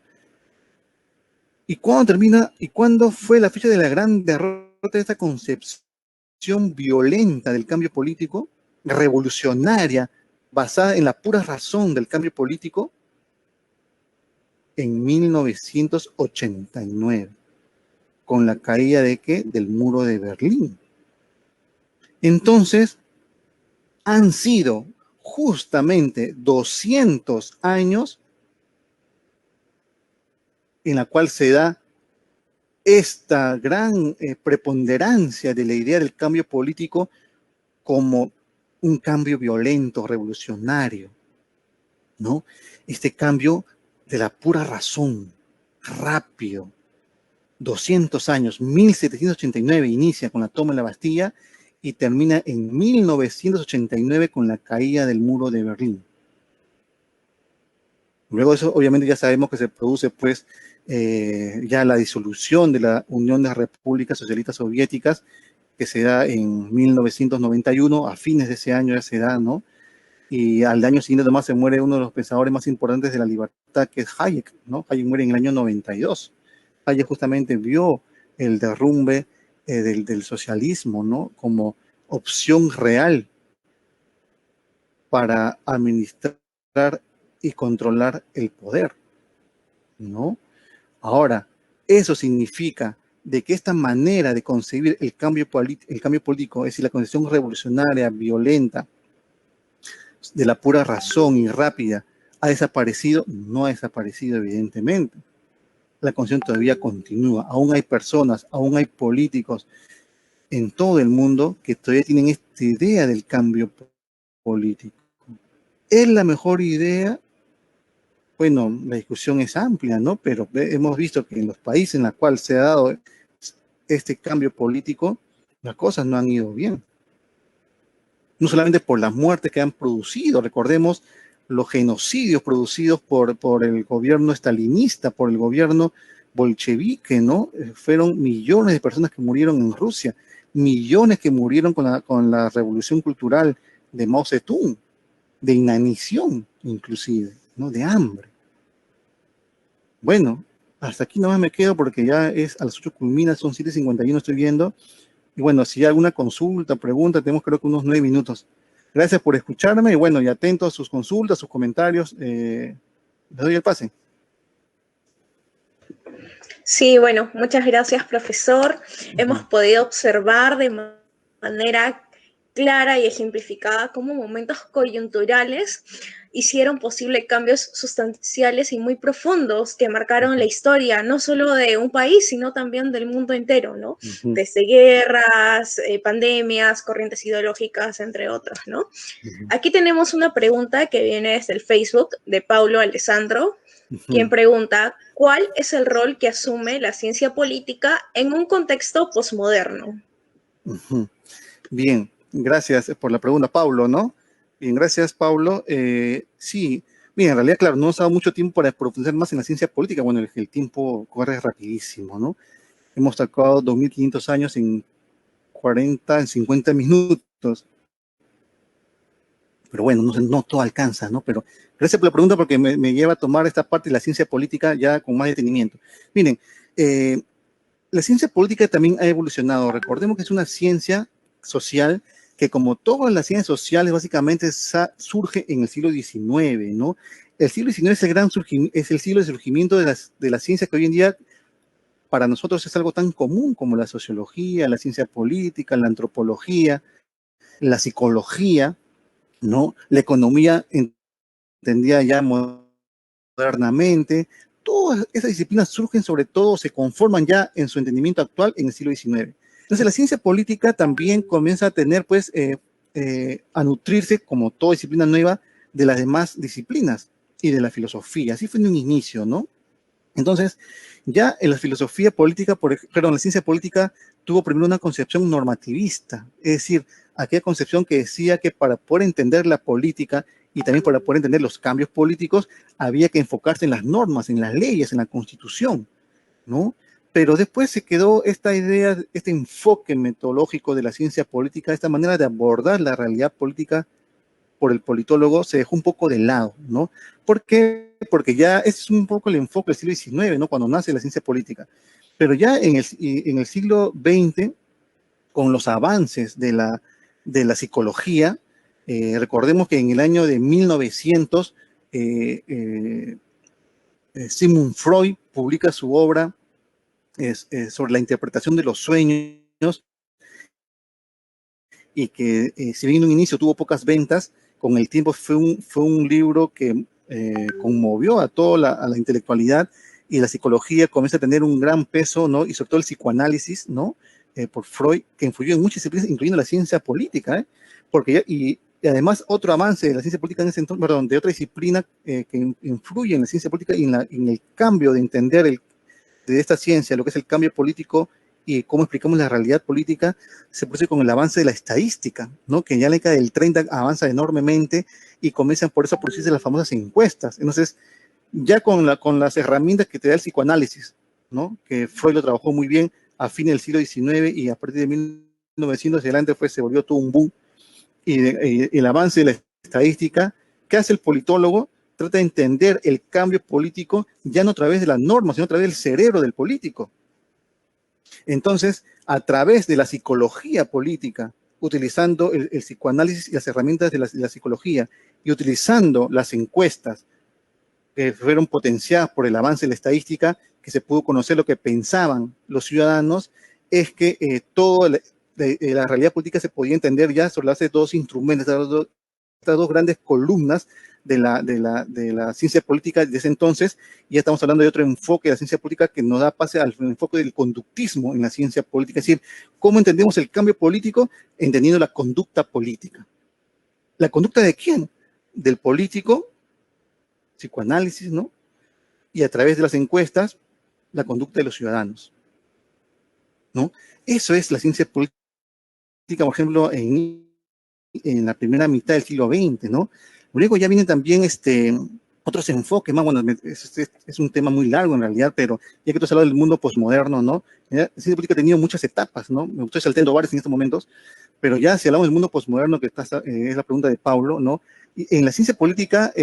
Speaker 2: ¿Y cuándo termina? ¿Y cuándo fue la fecha de la gran derrota de esta concepción violenta del cambio político, revolucionaria, basada en la pura razón del cambio político, en 1989, con la caída de ¿qué? Del muro de Berlín. Entonces, han sido justamente 200 años en la cual se da esta gran preponderancia de la idea del cambio político como un cambio violento, revolucionario, ¿no? Este cambio de la pura razón, rápido. 200 años, 1789 inicia con la toma de la Bastilla y termina en 1989 con la caída del muro de Berlín. Luego de eso, obviamente, ya sabemos que se produce, pues, ya la disolución de la Unión de las Repúblicas Socialistas Soviéticas, que se da en 1991, a fines de ese año ya se da, ¿no? Y al año siguiente además se muere uno de los pensadores más importantes de la libertad, que es Hayek, ¿no? Hayek muere en el año 92. Hayek justamente vio el derrumbe del socialismo, ¿no? Como opción real para administrar y controlar el poder, ¿no? Ahora, eso significa de que esta manera de concebir el cambio político, es decir, la concepción revolucionaria, violenta, de la pura razón y rápida, ¿ha desaparecido? No ha desaparecido, evidentemente. La concepción todavía continúa. Aún hay personas, aún hay políticos en todo el mundo que todavía tienen esta idea del cambio político. ¿Es la mejor idea? Bueno, la discusión es amplia, ¿no? Pero hemos visto que en los países en los cuales se ha dado este cambio político, las cosas no han ido bien. No solamente por las muertes que han producido, recordemos los genocidios producidos por el gobierno estalinista, por el gobierno bolchevique, ¿no? Fueron millones de personas que murieron en Rusia, millones que murieron con la revolución cultural de Mao Zedong, de inanición inclusive, ¿no? De hambre. Bueno, hasta aquí nomás me quedo porque ya es a las 8 culmina, son 7:51 estoy viendo. Y bueno, si hay alguna consulta, pregunta, tenemos creo que unos 9 minutos. Gracias por escucharme y bueno, y atento a sus consultas, sus comentarios. Les doy el pase.
Speaker 1: Sí, bueno, muchas gracias, profesor. Hemos podido observar de manera clara y ejemplificada cómo momentos coyunturales hicieron posible cambios sustanciales y muy profundos que marcaron la historia, no solo de un país, sino también del mundo entero, ¿no? Desde guerras, pandemias, corrientes ideológicas, entre otros, ¿no? Aquí tenemos una pregunta que viene desde el Facebook de Paulo Alessandro, quien pregunta, ¿cuál es el rol que asume la ciencia política en un contexto posmoderno?
Speaker 2: Bien, gracias por la pregunta, Paulo, ¿no? Bien, gracias, Paulo. Sí, bien, en realidad, claro, no nos ha dado mucho tiempo para profundizar más en la ciencia política. Bueno, el tiempo corre rapidísimo, ¿no? Hemos sacado 2500 años en 50 minutos. Pero bueno, no todo alcanza, ¿no? Pero gracias por la pregunta porque me lleva a tomar esta parte de la ciencia política ya con más detenimiento. Miren, la ciencia política también ha evolucionado. Recordemos que es una ciencia social que, como todas las ciencias sociales, básicamente surge en el siglo XIX, ¿no? El siglo XIX es el siglo de surgimiento de las ciencias que hoy en día para nosotros es algo tan común como la sociología, la ciencia política, la antropología, la psicología, ¿no? La economía entendida ya modernamente. Todas esas disciplinas surgen sobre todo, se conforman ya en su entendimiento actual en el siglo XIX. Entonces la ciencia política también comienza a tener, pues, a nutrirse, como toda disciplina nueva, de las demás disciplinas y de la filosofía. Así fue en un inicio, ¿no? Entonces, ya en la filosofía política, la ciencia política tuvo primero una concepción normativista, es decir, aquella concepción que decía que para poder entender la política y también para poder entender los cambios políticos, había que enfocarse en las normas, en las leyes, en la constitución, ¿no? Pero después se quedó esta idea, este enfoque metodológico de la ciencia política, esta manera de abordar la realidad política por el politólogo se dejó un poco de lado, ¿no? ¿Por qué? Porque ya ese es un poco el enfoque del siglo XIX, ¿no? Cuando nace la ciencia política. Pero ya en el siglo XX con los avances de la psicología. Recordemos que en el año de 1900, Sigmund Freud publica su obra sobre la interpretación de los sueños, y que si bien en un inicio tuvo pocas ventas, con el tiempo fue un libro que conmovió a toda a la intelectualidad, y la psicología comienza a tener un gran peso, ¿no? Y sobre todo el psicoanálisis, ¿no? Por Freud, que influyó en muchas disciplinas, incluyendo la ciencia política, ¿eh? Porque y además otro avance de la ciencia política en ese entonces, perdón, de otra disciplina que influye en la ciencia política y en el cambio de entender de esta ciencia, lo que es el cambio político y cómo explicamos la realidad política, se produce con el avance de la estadística, ¿no? Que ya en la década del 30 avanza enormemente y comienzan por eso a producirse las famosas encuestas. Entonces, ya con las herramientas que te da el psicoanálisis, ¿no? Que Freud lo trabajó muy bien a fines del siglo XIX, y a partir de 1900 hacia adelante se volvió todo un boom, y el avance de la estadística. ¿Qué hace el politólogo? Trata de entender el cambio político ya no a través de las normas, sino a través del cerebro del político. Entonces, a través de la psicología política, utilizando el psicoanálisis y las herramientas de la psicología, y utilizando las encuestas que fueron potenciadas por el avance de la estadística, que se pudo conocer lo que pensaban los ciudadanos, es que toda la realidad política se podía entender ya sobre la base de dos instrumentos, estas dos grandes columnas de la ciencia política de ese entonces. Y ya estamos hablando de otro enfoque de la ciencia política que nos da pase al enfoque del conductismo en la ciencia política, es decir, cómo entendemos el cambio político entendiendo la conducta política. ¿La conducta de quién? Del político, psicoanálisis, ¿no? Y a través de las encuestas, la conducta de los ciudadanos, ¿no? Eso es la ciencia política, por ejemplo, en la primera mitad del siglo XX, ¿no? Luego ya vienen también otros enfoques más. Bueno, es un tema muy largo en realidad, pero ya que tú has hablado del mundo posmoderno, ¿no? La ciencia política ha tenido muchas etapas, ¿no? Me estoy saltando varios en estos momentos, pero ya si hablamos del mundo posmoderno, que es la pregunta de Pablo, ¿no? Y en la ciencia política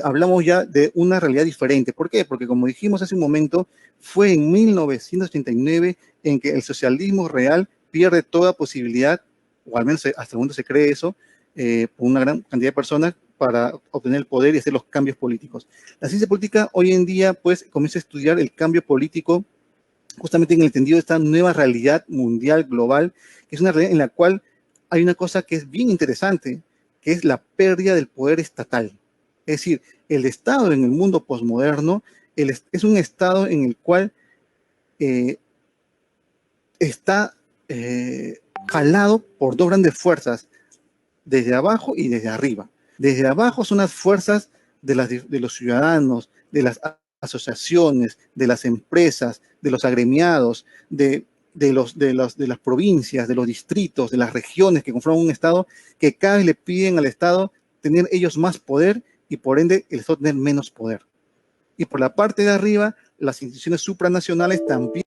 Speaker 2: hablamos ya de una realidad diferente. ¿Por qué? Porque como dijimos hace un momento, fue en 1989 en que el socialismo real pierde toda posibilidad, o al menos hasta el momento se cree eso, por una gran cantidad de personas, para obtener el poder y hacer los cambios políticos. La ciencia política hoy en día pues comienza a estudiar el cambio político justamente en el entendido de esta nueva realidad mundial, global, que es una realidad en la cual hay una cosa que es bien interesante, que es la pérdida del poder estatal. Es decir, el Estado en el mundo posmoderno es un Estado en el cual eh, está jalado por dos grandes fuerzas, desde abajo y desde arriba. Desde abajo son las fuerzas de los ciudadanos, de las asociaciones, de las empresas, de los agremiados, de las provincias, de los distritos, de las regiones que conforman un Estado, que cada vez le piden al Estado tener ellos más poder, y por ende el Estado tener menos poder. Y por la parte de arriba, las instituciones supranacionales también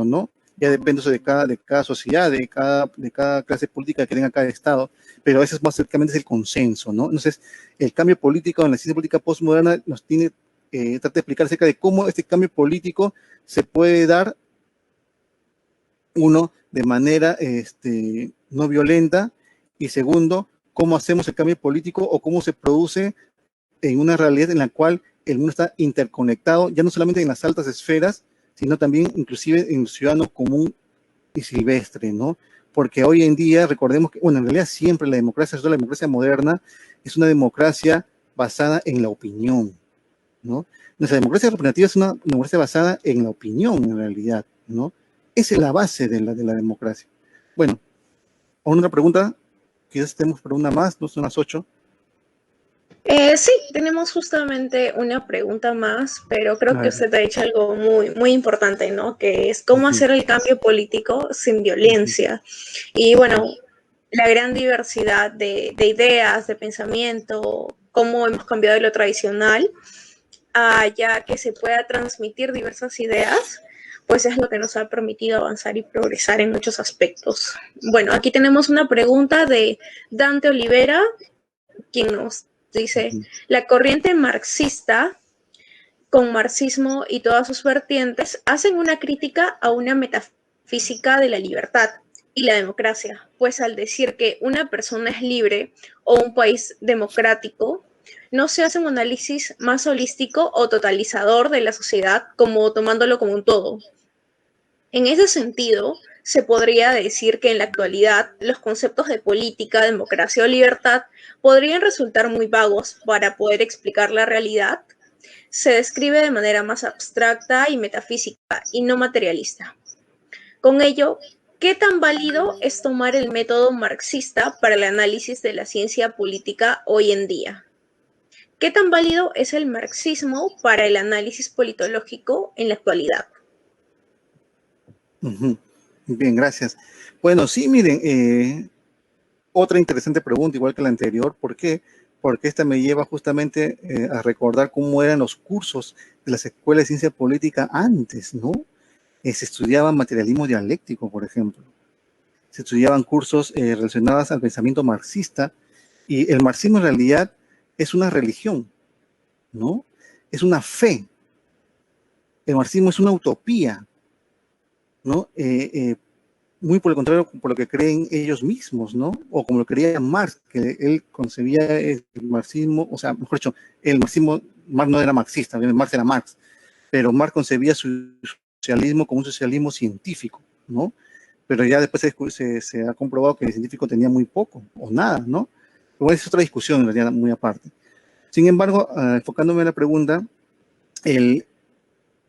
Speaker 2: ¿no? Ya depende eso de cada sociedad, de cada clase política que tenga cada Estado, pero eso es más cercamente es el consenso, ¿no? Entonces, el cambio político en la ciencia política postmoderna nos tiene, trata de explicar acerca de cómo este cambio político se puede dar, uno, de manera no violenta, y segundo, cómo hacemos el cambio político o cómo se produce en una realidad en la cual el mundo está interconectado, ya no solamente en las altas esferas, sino también inclusive en el ciudadano común y silvestre, ¿no? Porque hoy en día, recordemos que, bueno, en realidad siempre la democracia, sobre todo la democracia moderna, es una democracia basada en la opinión, ¿no? Nuestra democracia representativa es una democracia basada en la opinión, en realidad, ¿no? Esa es la base de la democracia. Bueno, una pregunta, quizás tenemos por una más, no son las 8.
Speaker 1: Sí, tenemos justamente una pregunta más, pero creo que usted ha dicho algo muy importante, ¿no? Que es cómo hacer el cambio político sin violencia. Y bueno, la gran diversidad de ideas, de pensamiento, cómo hemos cambiado de lo tradicional a ya que se pueda transmitir diversas ideas, pues es lo que nos ha permitido avanzar y progresar en muchos aspectos. Bueno, aquí tenemos una pregunta de Dante Olivera, quien nos dice, la corriente marxista, con marxismo y todas sus vertientes, hacen una crítica a una metafísica de la libertad y la democracia, pues al decir que una persona es libre o un país democrático, no se hace un análisis más holístico o totalizador de la sociedad como tomándolo como un todo. En ese sentido, se podría decir que en la actualidad los conceptos de política, democracia o libertad podrían resultar muy vagos para poder explicar la realidad. Se describe de manera más abstracta y metafísica y no materialista. Con ello, ¿qué tan válido es tomar el método marxista para el análisis de la ciencia política hoy en día? ¿Qué tan válido es el marxismo para el análisis politológico en la actualidad?
Speaker 2: Bien, gracias. Bueno, sí, miren, otra interesante pregunta, igual que la anterior. ¿Por qué? Porque esta me lleva justamente a recordar cómo eran los cursos de las escuelas de ciencia política antes, ¿no? Se estudiaba materialismo dialéctico, por ejemplo. Se estudiaban cursos relacionados al pensamiento marxista, y el marxismo en realidad es una religión, ¿no? Es una fe. El marxismo es una utopía, ¿no? Muy por el contrario, por lo que creen ellos mismos, ¿no? O como lo creía Marx, que él concebía el marxismo, o sea, mejor dicho, el marxismo, Marx no era marxista, Marx era Marx, pero Marx concebía su socialismo como un socialismo científico, ¿no? Pero ya después se ha comprobado que el científico tenía muy poco o nada, ¿no? Pero es otra discusión, en realidad, muy aparte. Sin embargo, enfocándome en la pregunta, el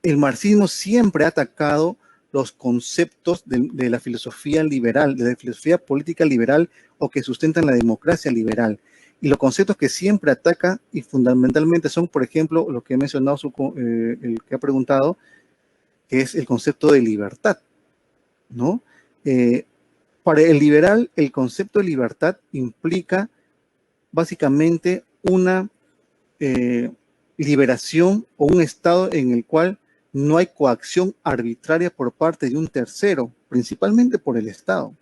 Speaker 2: marxismo siempre ha atacado los conceptos de la filosofía liberal, de la filosofía política liberal o que sustentan la democracia liberal. Y los conceptos que siempre ataca y fundamentalmente son, por ejemplo, lo que he mencionado, el que ha preguntado, que es el concepto de libertad, ¿no? Para el liberal, el concepto de libertad implica básicamente una liberación o un estado en el cual no hay coacción arbitraria por parte de un tercero, principalmente por el Estado.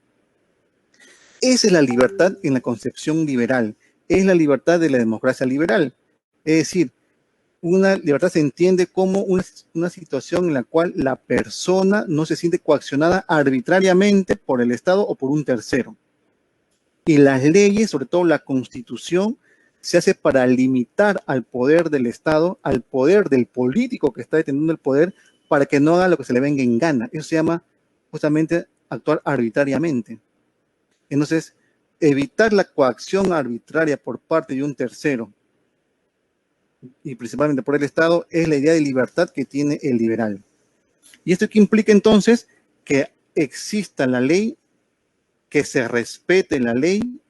Speaker 2: Esa es la libertad en la concepción liberal, es la libertad de la democracia liberal. Es decir, una libertad se entiende como una situación en la cual la persona no se siente coaccionada arbitrariamente por el Estado o por un tercero. Y las leyes, sobre todo la Constitución, se hace para limitar al poder del Estado, al poder del político que está deteniendo el poder, para que no haga lo que se le venga en gana. Eso se llama justamente actuar arbitrariamente. Entonces, evitar la coacción arbitraria por parte de un tercero, y principalmente por el Estado, es la idea de libertad que tiene el liberal. ¿Y esto qué implica entonces? Que exista la ley, que se respete la ley,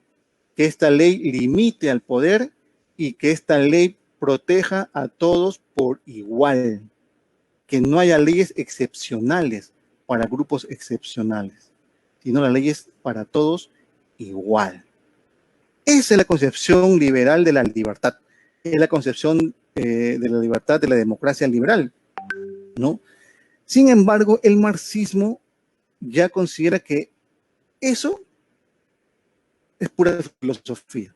Speaker 2: que esta ley limite al poder y que esta ley proteja a todos por igual, que no haya leyes excepcionales para grupos excepcionales, sino las leyes para todos igual. Esa es la concepción liberal de la libertad, es la concepción de la libertad de la democracia liberal, ¿no? Sin embargo, el marxismo ya considera que eso es pura filosofía.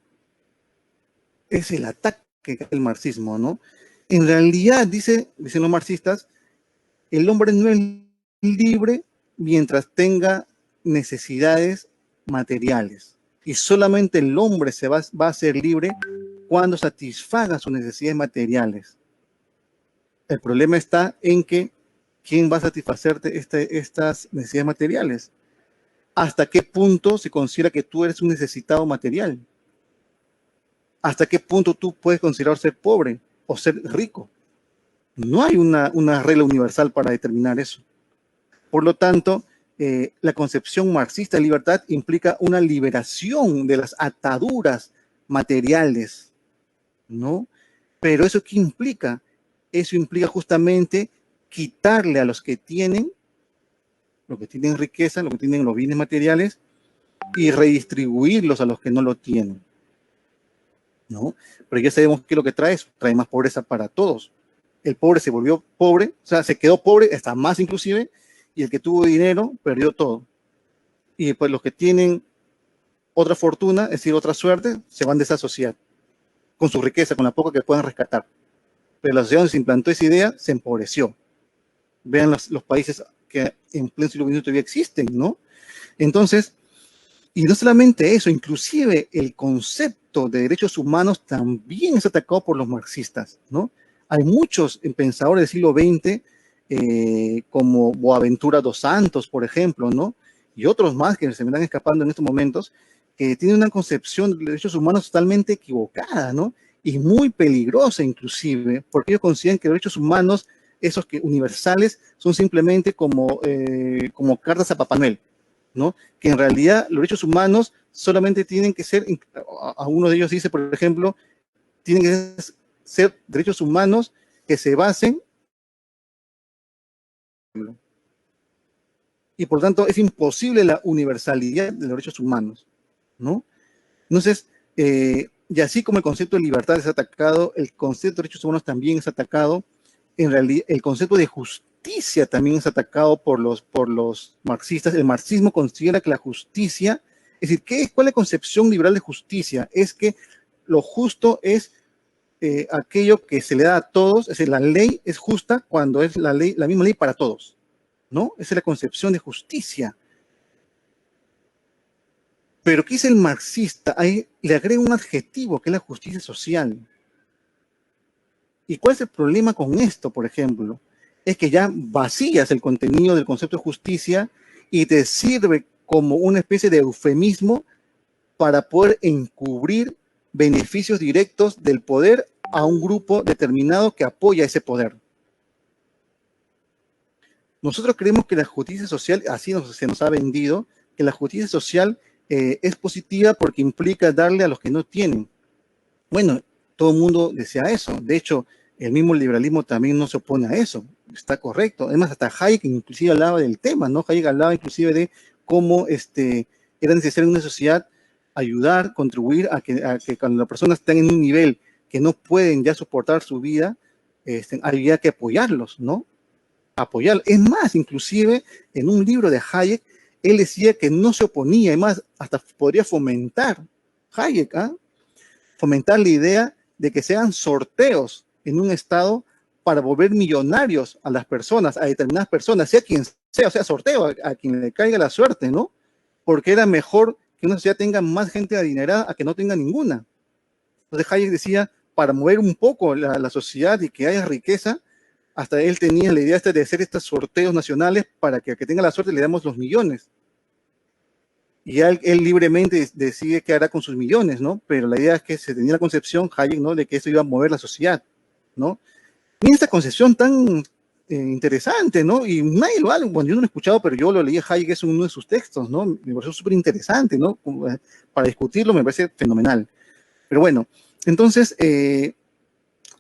Speaker 2: Es el ataque del marxismo, ¿no? En realidad, dicen los marxistas, el hombre no es libre mientras tenga necesidades materiales. Y solamente el hombre va a ser libre cuando satisfaga sus necesidades materiales. El problema está en que ¿quién va a satisfacerte estas necesidades materiales? ¿Hasta qué punto se considera que tú eres un necesitado material? ¿Hasta qué punto tú puedes considerar ser pobre o ser rico? No hay una regla universal para determinar eso. Por lo tanto, la concepción marxista de libertad implica una liberación de las ataduras materiales, ¿no? Pero ¿eso qué implica? Eso implica justamente quitarle a los que tienen riqueza, los que tienen los bienes materiales, y redistribuirlos a los que no lo tienen, ¿no? Pero ya sabemos qué es lo que trae eso. Trae más pobreza para todos. El pobre se volvió pobre, o sea, se quedó pobre, hasta más inclusive, y el que tuvo dinero perdió todo. Y pues los que tienen otra fortuna, es decir, otra suerte, se van de esa sociedad, con su riqueza, con la poca que puedan rescatar. Pero la sociedad donde se implantó esa idea se empobreció. Vean los países que en pleno siglo XXI todavía existen, ¿no? Entonces, y no solamente eso, inclusive el concepto de derechos humanos también es atacado por los marxistas, ¿no? Hay muchos pensadores del siglo XX, como Boaventura dos Santos, por ejemplo, ¿no? Y otros más que se me están escapando en estos momentos, que tienen una concepción de derechos humanos totalmente equivocada, ¿no? Y muy peligrosa inclusive, porque ellos consideran que los derechos humanos, esos que universales, son simplemente como cartas a Papá Noel, ¿no? Que en realidad los derechos humanos solamente tienen que ser, a uno de ellos dice, por ejemplo, tienen que ser derechos humanos que se basen, y por tanto es imposible la universalidad de los derechos humanos, ¿no? Entonces, y así como el concepto de libertad es atacado, el concepto de derechos humanos también es atacado. En realidad, el concepto de justicia también es atacado por los marxistas. El marxismo considera que la justicia, es decir, ¿cuál es la concepción liberal de justicia? Es que lo justo es aquello que se le da a todos, es decir, la ley es justa cuando es la misma ley para todos, ¿no? Esa es la concepción de justicia. Pero ¿qué dice el marxista? Ahí le agrega un adjetivo, que es la justicia social. ¿Y cuál es el problema con esto, por ejemplo? Es que ya vacías el contenido del concepto de justicia y te sirve como una especie de eufemismo para poder encubrir beneficios directos del poder a un grupo determinado que apoya ese poder. Nosotros creemos que la justicia social, así se nos ha vendido, que la justicia social es positiva porque implica darle a los que no tienen. Bueno, todo el mundo desea eso. De hecho, el mismo liberalismo también no se opone a eso. Está correcto. Además, hasta Hayek inclusive hablaba del tema, ¿no? Hayek hablaba inclusive de cómo era necesario en una sociedad ayudar, contribuir a que cuando las personas están en un nivel que no pueden ya soportar su vida, había que apoyarlos, ¿no? Apoyar. Es más, inclusive en un libro de Hayek, él decía que no se oponía, además, hasta podría fomentar Hayek, fomentar la idea de que sean sorteos en un estado para volver millonarios a las personas, a determinadas personas, sea quien sea, o sea, sorteo a quien le caiga la suerte, ¿no? Porque era mejor que una sociedad tenga más gente adinerada a que no tenga ninguna. Entonces Hayek decía, para mover un poco la sociedad y que haya riqueza, hasta él tenía la idea de hacer estos sorteos nacionales para que al que tenga la suerte le damos los millones. Y él libremente decide qué hará con sus millones, ¿no? Pero la idea es que se tenía la concepción, Hayek, ¿no? De que eso iba a mover la sociedad, ¿no? Y esta concepción tan interesante, ¿no? Y nadie lo ha, bueno, yo no lo he escuchado, pero yo lo leí a Hayek, es uno de sus textos, ¿no? Me pareció súper interesante, ¿no? Para discutirlo me parece fenomenal. Pero bueno, entonces,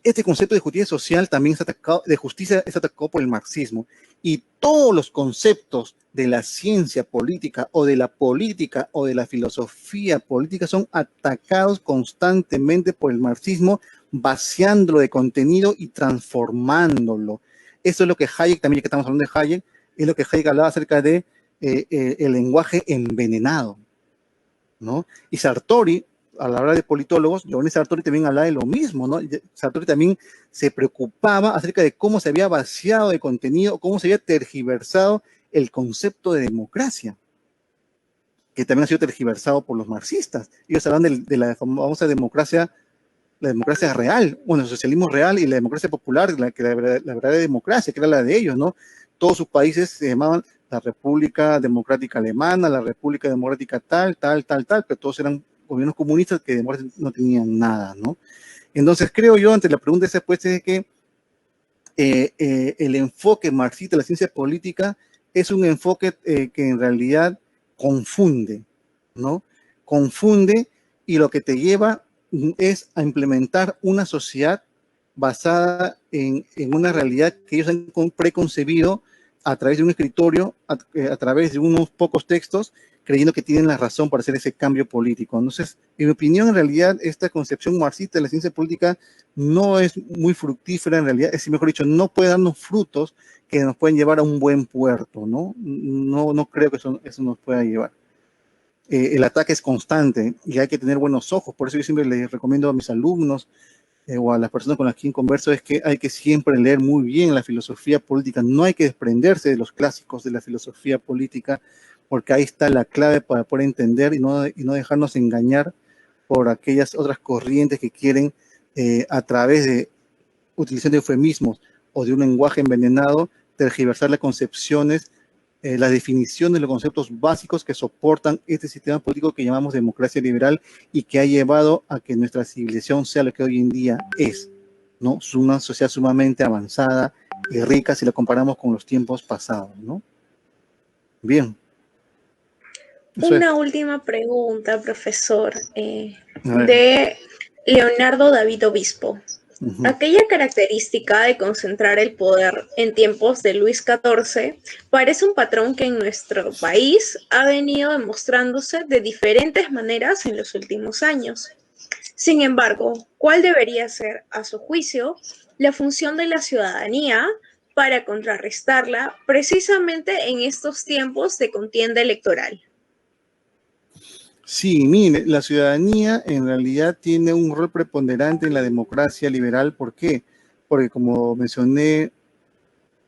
Speaker 2: este concepto de justicia social también es atacado, de justicia es atacado por el marxismo. Y todos los conceptos de la ciencia política o de la filosofía política son atacados constantemente por el marxismo, vaciándolo de contenido y transformándolo. Eso es lo que Hayek, también ya que estamos hablando de Hayek, es lo que Hayek hablaba acerca de el lenguaje envenenado, ¿no? Y Sartori, a la hora de politólogos, Giovanni Sartori también hablaba de lo mismo, ¿no? Sartori también se preocupaba acerca de cómo se había vaciado de contenido, cómo se había tergiversado el concepto de democracia, que también ha sido tergiversado por los marxistas. Ellos hablan de la famosa democracia, la democracia real, bueno, el socialismo real y la democracia popular, la verdadera democracia, que era la de ellos, ¿no? Todos sus países se llamaban la República Democrática Alemana, la República Democrática tal, pero todos eran gobiernos comunistas que no tenían nada, ¿no? Entonces creo yo, ante la pregunta esa, pues, es que el enfoque marxista de la ciencia política es un enfoque que en realidad confunde, ¿no? Confunde, y lo que te lleva es a implementar una sociedad basada en una realidad que ellos han preconcebido a través de un escritorio, a través de unos pocos textos, creyendo que tienen la razón para hacer ese cambio político. Entonces, en mi opinión, en realidad, esta concepción marxista de la ciencia política no es muy fructífera, en realidad, es mejor dicho, no puede darnos frutos que nos pueden llevar a un buen puerto, ¿no? No creo que eso nos pueda llevar. El ataque es constante y hay que tener buenos ojos, por eso yo siempre les recomiendo a mis alumnos o a las personas con las que converso, es que hay que siempre leer muy bien la filosofía política, no hay que desprenderse de los clásicos de la filosofía política, porque ahí está la clave para poder entender y no dejarnos engañar por aquellas otras corrientes que quieren, a través de utilización de eufemismos o de un lenguaje envenenado, tergiversar las concepciones, las definiciones, los conceptos básicos que soportan este sistema político que llamamos democracia liberal y que ha llevado a que nuestra civilización sea lo que hoy en día es, ¿no? Es una sociedad sumamente avanzada y rica si la comparamos con los tiempos pasados, ¿no? Bien. Eso es.
Speaker 1: Una última pregunta, profesor, de Leonardo David Obispo. Aquella característica de concentrar el poder en tiempos de Luis XIV parece un patrón que en nuestro país ha venido demostrándose de diferentes maneras en los últimos años. Sin embargo, ¿cuál debería ser, a su juicio, la función de la ciudadanía para contrarrestarla precisamente en estos tiempos de contienda electoral?
Speaker 2: Sí, mire, la ciudadanía en realidad tiene un rol preponderante en la democracia liberal. ¿Por qué? Porque como mencioné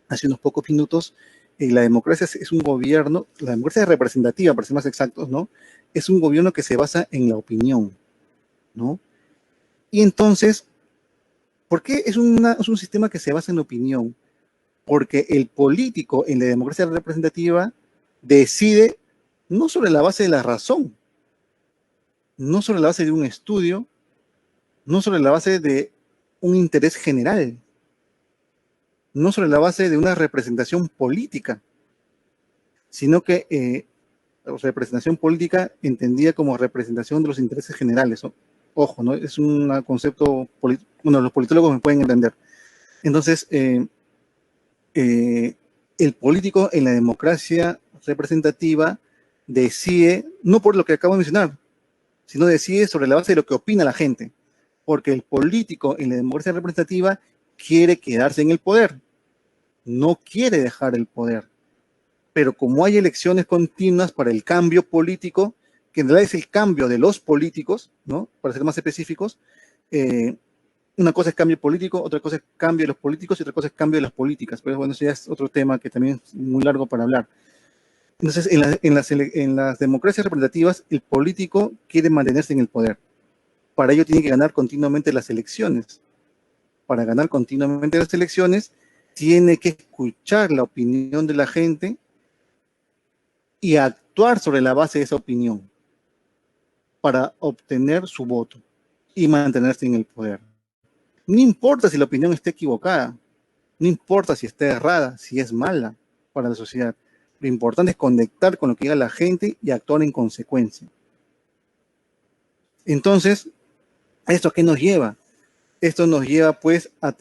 Speaker 2: hace unos pocos minutos, la democracia es un gobierno, la democracia representativa, para ser más exactos, ¿no? Es un gobierno que se basa en la opinión, ¿no? Y entonces, ¿por qué es un sistema que se basa en la opinión? Porque el político en la democracia representativa decide no sobre la base de la razón, no sobre la base de un estudio, no sobre la base de un interés general, no sobre la base de una representación política, sino que representación política entendida como representación de los intereses generales, ¿no? Ojo, ¿no? Es un concepto, bueno, los politólogos me pueden entender. Entonces, el político en la democracia representativa decide, no por lo que acabo de mencionar, sino decide sobre la base de lo que opina la gente, porque el político en la democracia representativa quiere quedarse en el poder, no quiere dejar el poder. Pero como hay elecciones continuas para el cambio político, que en realidad es el cambio de los políticos, ¿no? Para ser más específicos, una cosa es cambio político, otra cosa es cambio de los políticos y otra cosa es cambio de las políticas. Pero bueno, eso ya es otro tema que también es muy largo para hablar. Entonces, en las democracias representativas, el político quiere mantenerse en el poder. Para ello tiene que ganar continuamente las elecciones. Para ganar continuamente las elecciones, tiene que escuchar la opinión de la gente y actuar sobre la base de esa opinión para obtener su voto y mantenerse en el poder. No importa si la opinión está equivocada, no importa si está errada, si es mala para la sociedad. Lo importante es conectar con lo que diga la gente y actuar en consecuencia. Entonces, ¿esto a qué nos lleva? Esto nos lleva pues a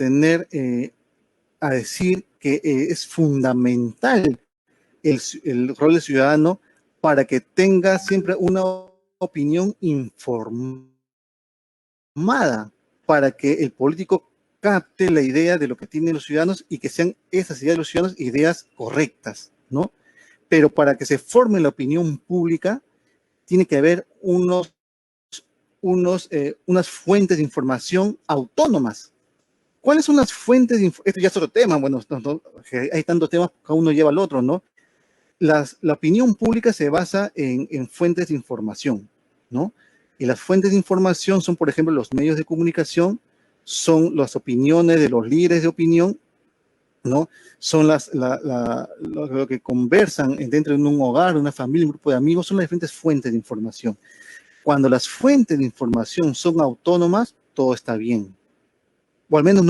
Speaker 2: a decir que es fundamental el rol del ciudadano para que tenga siempre una opinión informada, para que el político capte la idea de lo que tienen los ciudadanos y que sean esas ideas de los ciudadanos ideas correctas, ¿no? Pero para que se forme la opinión pública, tiene que haber unas fuentes de información autónomas. ¿Cuáles son las fuentes de información? Esto ya es otro tema, bueno, hay tantos temas, cada uno lleva al otro, ¿no? La opinión pública se basa en fuentes de información, ¿no? Y las fuentes de información son, por ejemplo, los medios de comunicación, son las opiniones de los líderes de opinión, ¿no? Son lo que conversan dentro de un hogar, una familia, un grupo de amigos, son las diferentes fuentes de información. Cuando las fuentes de información son autónomas, todo está bien. O al menos no